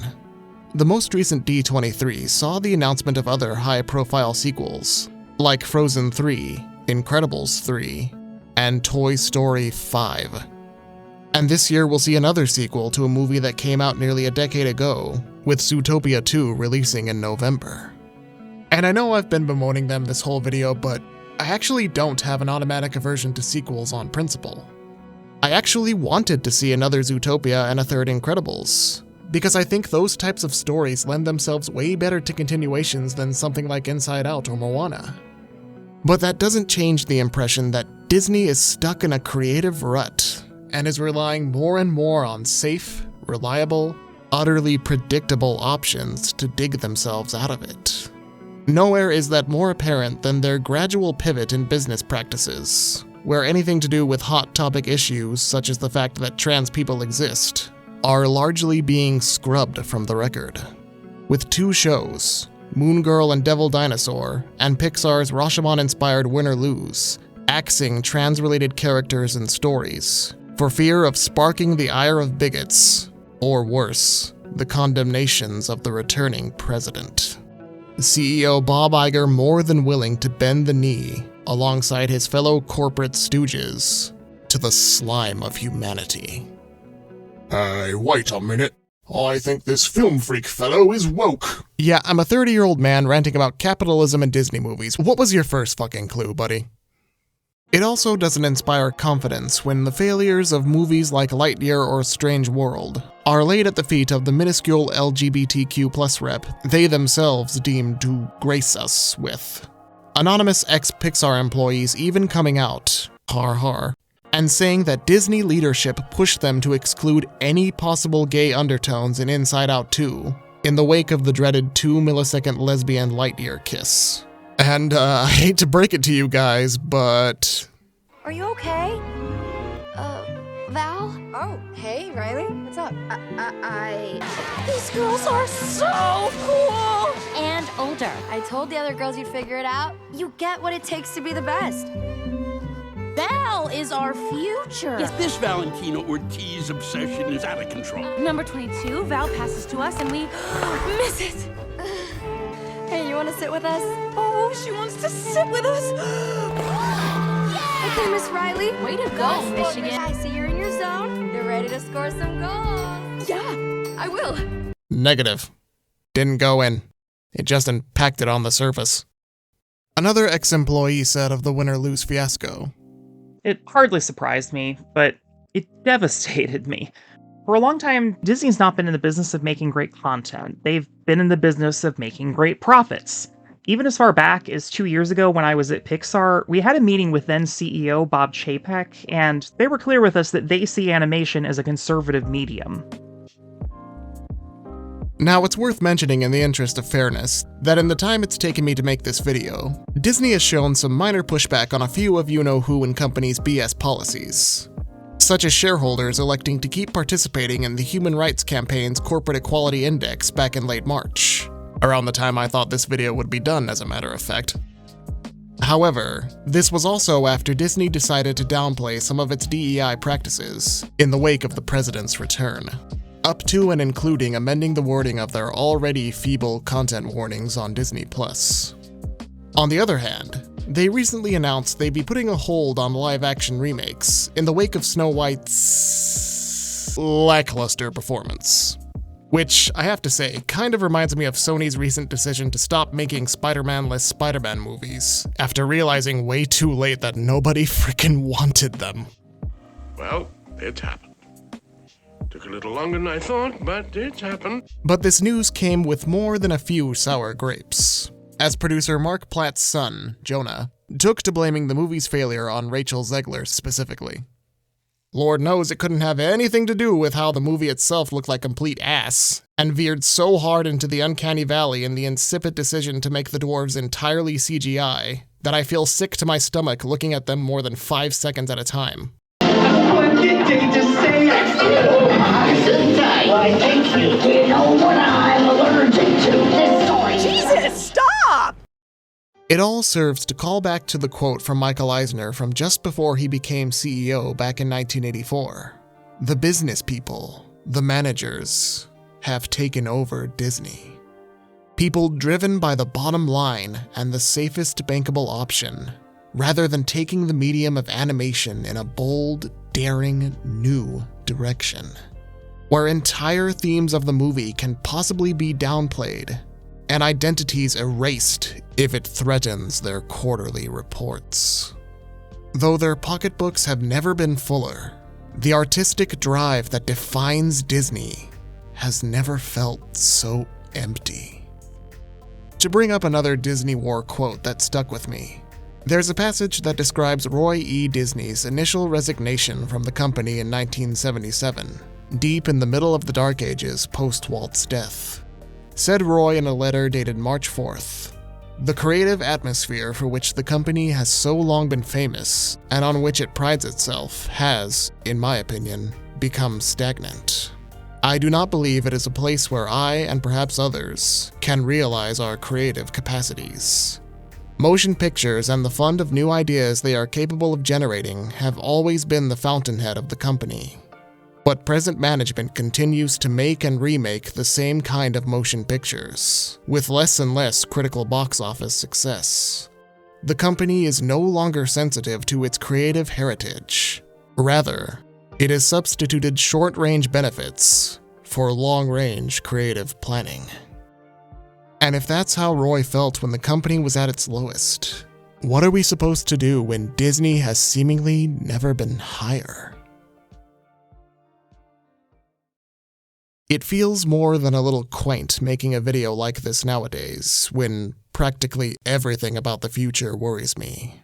The most recent D23 saw the announcement of other high-profile sequels, like Frozen 3, Incredibles 3, and Toy Story 5. And this year we'll see another sequel to a movie that came out nearly a decade ago, with Zootopia 2 releasing in November. And I know I've been bemoaning them this whole video, but I actually don't have an automatic aversion to sequels on principle. I actually wanted to see another Zootopia and a third Incredibles, because I think those types of stories lend themselves way better to continuations than something like Inside Out or Moana. But that doesn't change the impression that Disney is stuck in a creative rut and is relying more and more on safe, reliable, utterly predictable options to dig themselves out of it. Nowhere is that more apparent than their gradual pivot in business practices, where anything to do with hot topic issues, such as the fact that trans people exist, are largely being scrubbed from the record. With 2 shows, Moon Girl and Devil Dinosaur, and Pixar's Rashomon-inspired Win or Lose, axing trans-related characters and stories, for fear of sparking the ire of bigots, or worse, the condemnations of the returning president. CEO Bob Iger more than willing to bend the knee, alongside his fellow corporate stooges, to the slime of humanity. Hey, wait a minute. I think this film freak fellow is woke. Yeah, I'm a 30-year-old man ranting about capitalism and Disney movies. What was your first fucking clue, buddy? It also doesn't inspire confidence when the failures of movies like Lightyear or Strange World are laid at the feet of the minuscule LGBTQ+ rep they themselves deem to grace us with. Anonymous ex-Pixar employees even coming out, har har, and saying that Disney leadership pushed them to exclude any possible gay undertones in Inside Out 2, in the wake of the dreaded 2-millisecond lesbian Lightyear kiss. And I hate to break it to you guys, but... Are you okay? Val? Oh, hey, Riley. What's up? These girls are so cool! And older. I told the other girls you'd figure it out. You get what it takes to be the best. Val is our future. Yes, this Valentino Ortiz obsession is out of control. Number 22, Val passes to us and we miss it. Hey, you want to sit with us? Oh, she wants to sit with us. Okay, Miss Riley. Way to go, Michigan. I see you're in your zone. You're ready to score some goals. Yeah, I will. Negative. Didn't go in. It just impacted on the surface. Another ex-employee said of the Win or Lose fiasco, "It hardly surprised me, but it devastated me. For a long time, Disney's not been in the business of making great content. They've been in the business of making great profits. Even as far back as 2 years ago when I was at Pixar, we had a meeting with then CEO Bob Chapek, and they were clear with us that they see animation as a conservative medium." Now, it's worth mentioning in the interest of fairness that in the time it's taken me to make this video, Disney has shown some minor pushback on a few of you-know-who and company's BS policies, such as shareholders electing to keep participating in the Human Rights Campaign's Corporate Equality Index back in late March, around the time I thought this video would be done, as a matter of fact. However, this was also after Disney decided to downplay some of its DEI practices in the wake of the president's return. up to and including amending the wording of their already feeble content warnings on Disney+. On the other hand, they recently announced they'd be putting a hold on live-action remakes in the wake of Snow White's lackluster performance. Which, I have to say, kind of reminds me of Sony's recent decision to stop making Spider-Man-less Spider-Man movies, after realizing way too late that nobody frickin' wanted them. Well, it's happened. Took a little longer than I thought, but it's happened. But this news came with more than a few sour grapes, as producer Mark Platt's son, Jonah, took to blaming the movie's failure on Rachel Zegler specifically. Lord knows it couldn't have anything to do with how the movie itself looked like complete ass, and veered so hard into the uncanny valley in the insipid decision to make the dwarves entirely CGI that I feel sick to my stomach looking at them more than 5 seconds at a time. What did they just say? Why, thank you. You know what I'm allergic to. This story. Jesus, stop! It all serves to call back to the quote from Michael Eisner from just before he became CEO back in 1984. The business people, the managers, have taken over Disney. People driven by the bottom line and the safest bankable option, rather than taking the medium of animation in a bold, daring, new direction, where entire themes of the movie can possibly be downplayed and identities erased if it threatens their quarterly reports. Though their pocketbooks have never been fuller, the artistic drive that defines Disney has never felt so empty. To bring up another Disney War quote that stuck with me, there's a passage that describes Roy E. Disney's initial resignation from the company in 1977, deep in the middle of the Dark Ages post-Walt's death. Said Roy in a letter dated March 4th, "The creative atmosphere for which the company has so long been famous, and on which it prides itself, has, in my opinion, become stagnant. I do not believe it is a place where I, and perhaps others, can realize our creative capacities. Motion pictures and the fund of new ideas they are capable of generating have always been the fountainhead of the company. But present management continues to make and remake the same kind of motion pictures, with less and less critical box office success. The company is no longer sensitive to its creative heritage. Rather, it has substituted short-range benefits for long-range creative planning." And if that's how Roy felt when the company was at its lowest, what are we supposed to do when Disney has seemingly never been higher? It feels more than a little quaint making a video like this nowadays, when practically everything about the future worries me.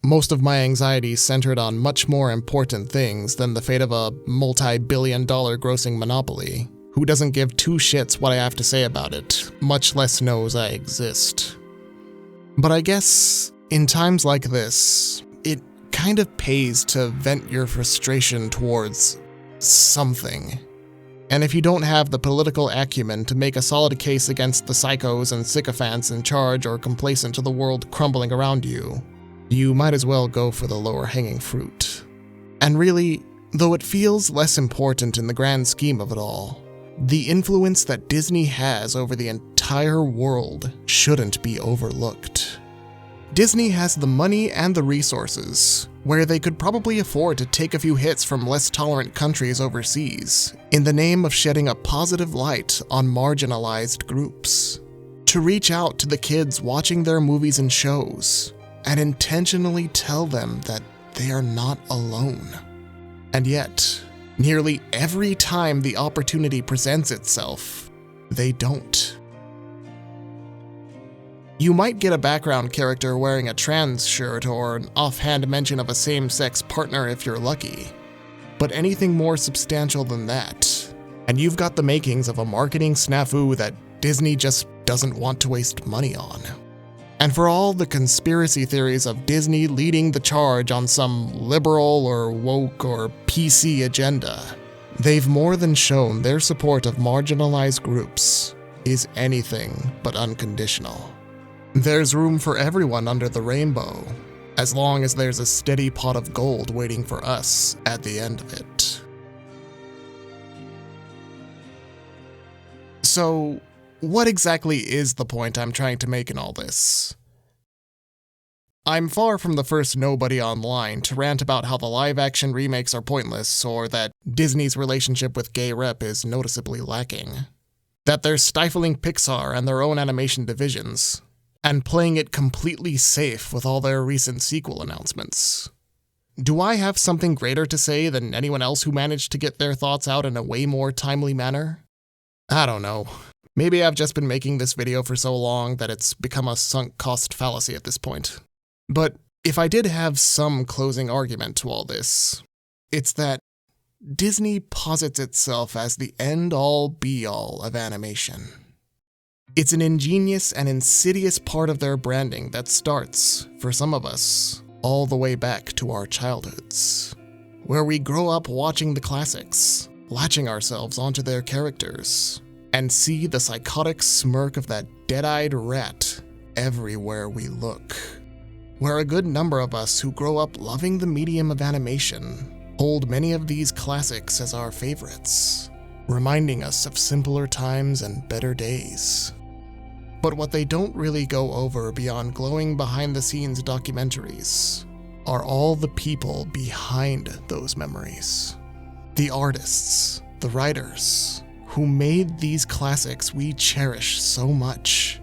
Most of my anxiety is centered on much more important things than the fate of a multi-billion-dollar grossing monopoly, who doesn't give two shits what I have to say about it, much less knows I exist. But I guess, in times like this, it kind of pays to vent your frustration towards something. And if you don't have the political acumen to make a solid case against the psychos and sycophants in charge or complacent to the world crumbling around you, you might as well go for the lower hanging fruit. And really, though it feels less important in the grand scheme of it all, the influence that Disney has over the entire world shouldn't be overlooked. Disney has the money and the resources, where they could probably afford to take a few hits from less tolerant countries overseas, in the name of shedding a positive light on marginalized groups. To reach out to the kids watching their movies and shows, and intentionally tell them that they are not alone. And yet, nearly every time the opportunity presents itself, they don't. You might get a background character wearing a trans shirt or an offhand mention of a same-sex partner if you're lucky. But anything more substantial than that, and you've got the makings of a marketing snafu that Disney just doesn't want to waste money on. And for all the conspiracy theories of Disney leading the charge on some liberal or woke or PC agenda, they've more than shown their support of marginalized groups is anything but unconditional. There's room for everyone under the rainbow, as long as there's a steady pot of gold waiting for us at the end of it. So, what exactly is the point I'm trying to make in all this? I'm far from the first nobody online to rant about how the live-action remakes are pointless, or that Disney's relationship with gay rep is noticeably lacking. That they're stifling Pixar and their own animation divisions, and playing it completely safe with all their recent sequel announcements. Do I have something greater to say than anyone else who managed to get their thoughts out in a way more timely manner? I don't know. Maybe I've just been making this video for so long that it's become a sunk cost fallacy at this point. But if I did have some closing argument to all this, it's that Disney posits itself as the end-all be-all of animation. It's an ingenious and insidious part of their branding that starts, for some of us, all the way back to our childhoods, where we grow up watching the classics, latching ourselves onto their characters, and see the psychotic smirk of that dead-eyed rat everywhere we look. Where a good number of us who grow up loving the medium of animation hold many of these classics as our favorites, reminding us of simpler times and better days. But what they don't really go over beyond glowing behind-the-scenes documentaries are all the people behind those memories. The artists, the writers, who made these classics we cherish so much.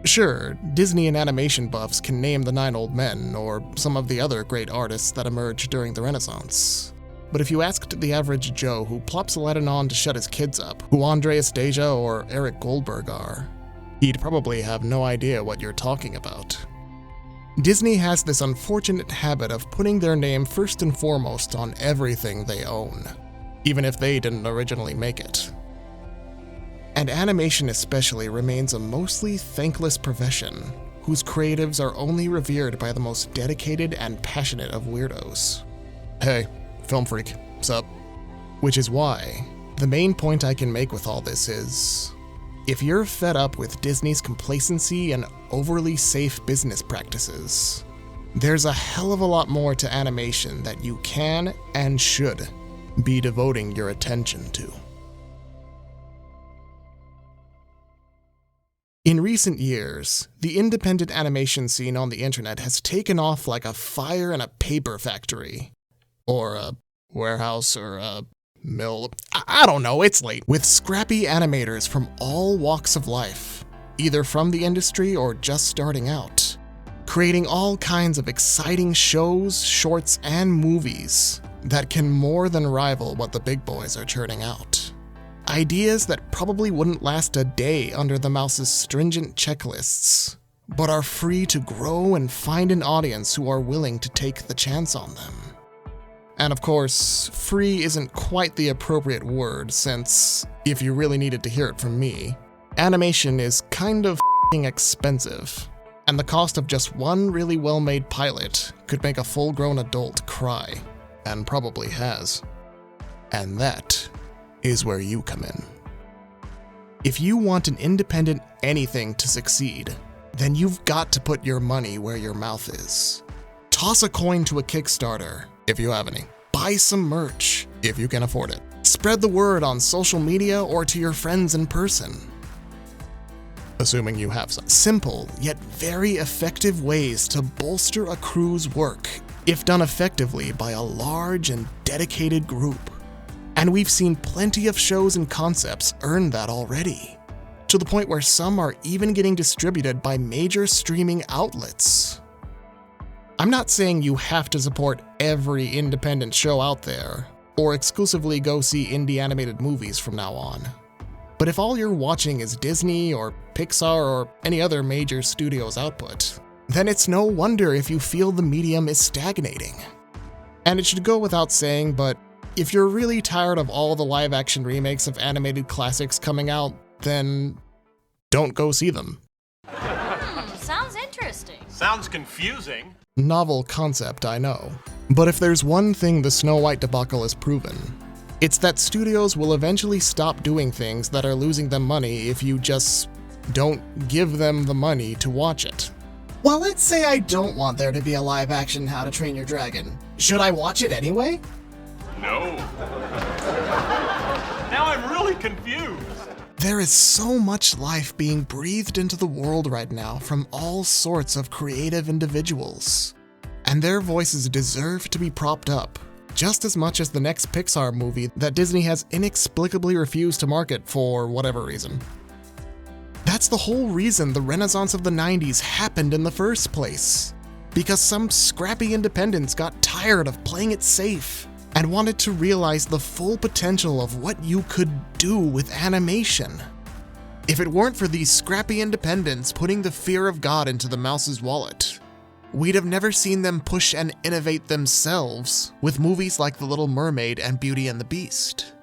Sure, Disney and animation buffs can name the 9 Old Men, or some of the other great artists that emerged during the Renaissance. But if you asked the average Joe who plops Aladdin on to shut his kids up, who Andreas Deja or Eric Goldberg are, he'd probably have no idea what you're talking about. Disney has this unfortunate habit of putting their name first and foremost on everything they own, even if they didn't originally make it. And animation especially remains a mostly thankless profession, whose creatives are only revered by the most dedicated and passionate of weirdos. Hey, film freak, sup? Which is why, the main point I can make with all this is, if you're fed up with Disney's complacency and overly safe business practices, there's a hell of a lot more to animation that you can and should be devoting your attention to. In recent years, the independent animation scene on the internet has taken off like a fire in a paper factory. Or a warehouse, or a mill. I don't know, it's late. With scrappy animators from all walks of life, either from the industry or just starting out, creating all kinds of exciting shows, shorts, and movies that can more than rival what the big boys are churning out. Ideas that probably wouldn't last a day under the mouse's stringent checklists, but are free to grow and find an audience who are willing to take the chance on them. And of course, free isn't quite the appropriate word since, if you really needed to hear it from me, animation is kind of f***ing expensive, and the cost of just one really well-made pilot could make a full-grown adult cry, and probably has. And that is where you come in. If you want an independent anything to succeed, then you've got to put your money where your mouth is. Toss a coin to a Kickstarter, if you have any. Buy some merch, if you can afford it. Spread the word on social media or to your friends in person. Assuming you have some. Simple, yet very effective ways to bolster a crew's work, if done effectively by a large and dedicated group. And we've seen plenty of shows and concepts earn that already, to the point where some are even getting distributed by major streaming outlets. I'm not saying you have to support every independent show out there, or exclusively go see indie animated movies from now on. But if all you're watching is Disney or Pixar or any other major studio's output, then it's no wonder if you feel the medium is stagnating. And it should go without saying, but if you're really tired of all the live-action remakes of animated classics coming out, then don't go see them. Sounds interesting. Sounds confusing. Novel concept, I know. But if there's one thing the Snow White debacle has proven, it's that studios will eventually stop doing things that are losing them money if you just don't give them the money to watch it. Well, let's say I don't want there to be a live-action How to Train Your Dragon. Should I watch it anyway? No. Now I'm really confused. There is so much life being breathed into the world right now from all sorts of creative individuals, and their voices deserve to be propped up, just as much as the next Pixar movie that Disney has inexplicably refused to market for whatever reason. That's the whole reason the Renaissance of the 90s happened in the first place, because some scrappy independents got tired of playing it safe and wanted to realize the full potential of what you could do with animation. If it weren't for these scrappy independents putting the fear of God into the mouse's wallet, we'd have never seen them push and innovate themselves with movies like The Little Mermaid and Beauty and the Beast.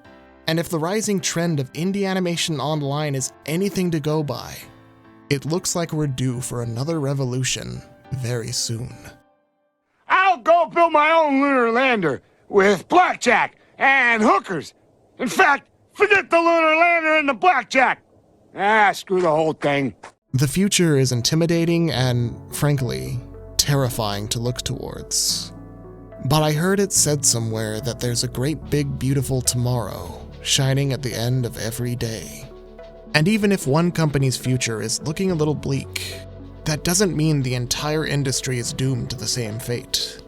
And if the rising trend of indie animation online is anything to go by, it looks like we're due for another revolution very soon. I'll go build my own lunar lander with blackjack and hookers. In fact, forget the lunar lander and the blackjack. Screw the whole thing. The future is intimidating and, frankly, terrifying to look towards. But I heard it said somewhere that there's a great big beautiful tomorrow shining at the end of every day. And even if one company's future is looking a little bleak, that doesn't mean the entire industry is doomed to the same fate.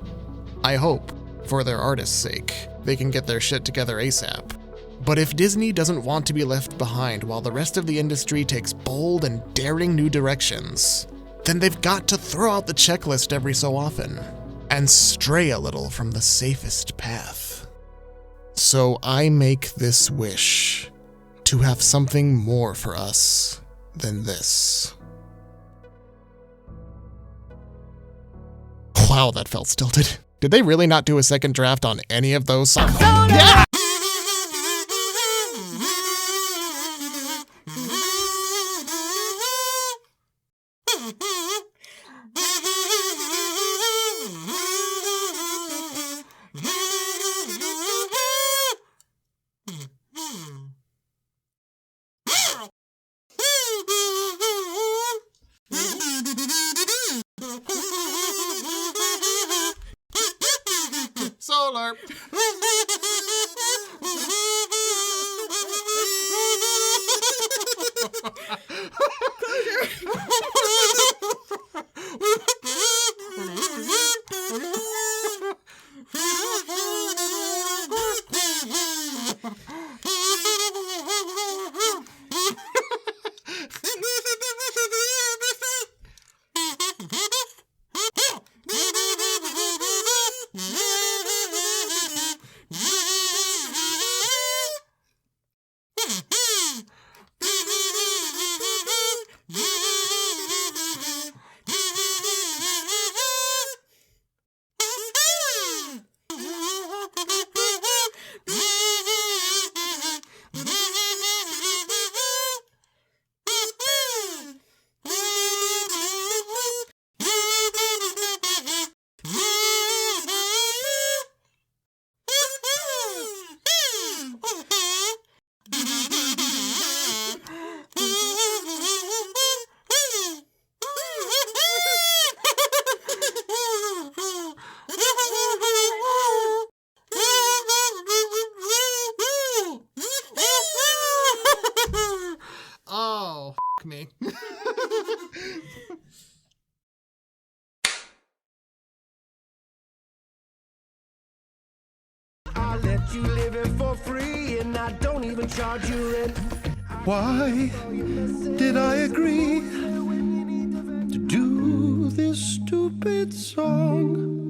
I hope, for their artists' sake, they can get their shit together ASAP. But if Disney doesn't want to be left behind while the rest of the industry takes bold and daring new directions, then they've got to throw out the checklist every so often and stray a little from the safest path. So I make this wish to have something more for us than this. Wow, that felt stilted. Did they really not do a second draft on any of those songs? Yeah! Solar. Oh, f*** me. I'll let you live it for free, and I don't even charge you rent. Why did I agree to do this stupid song?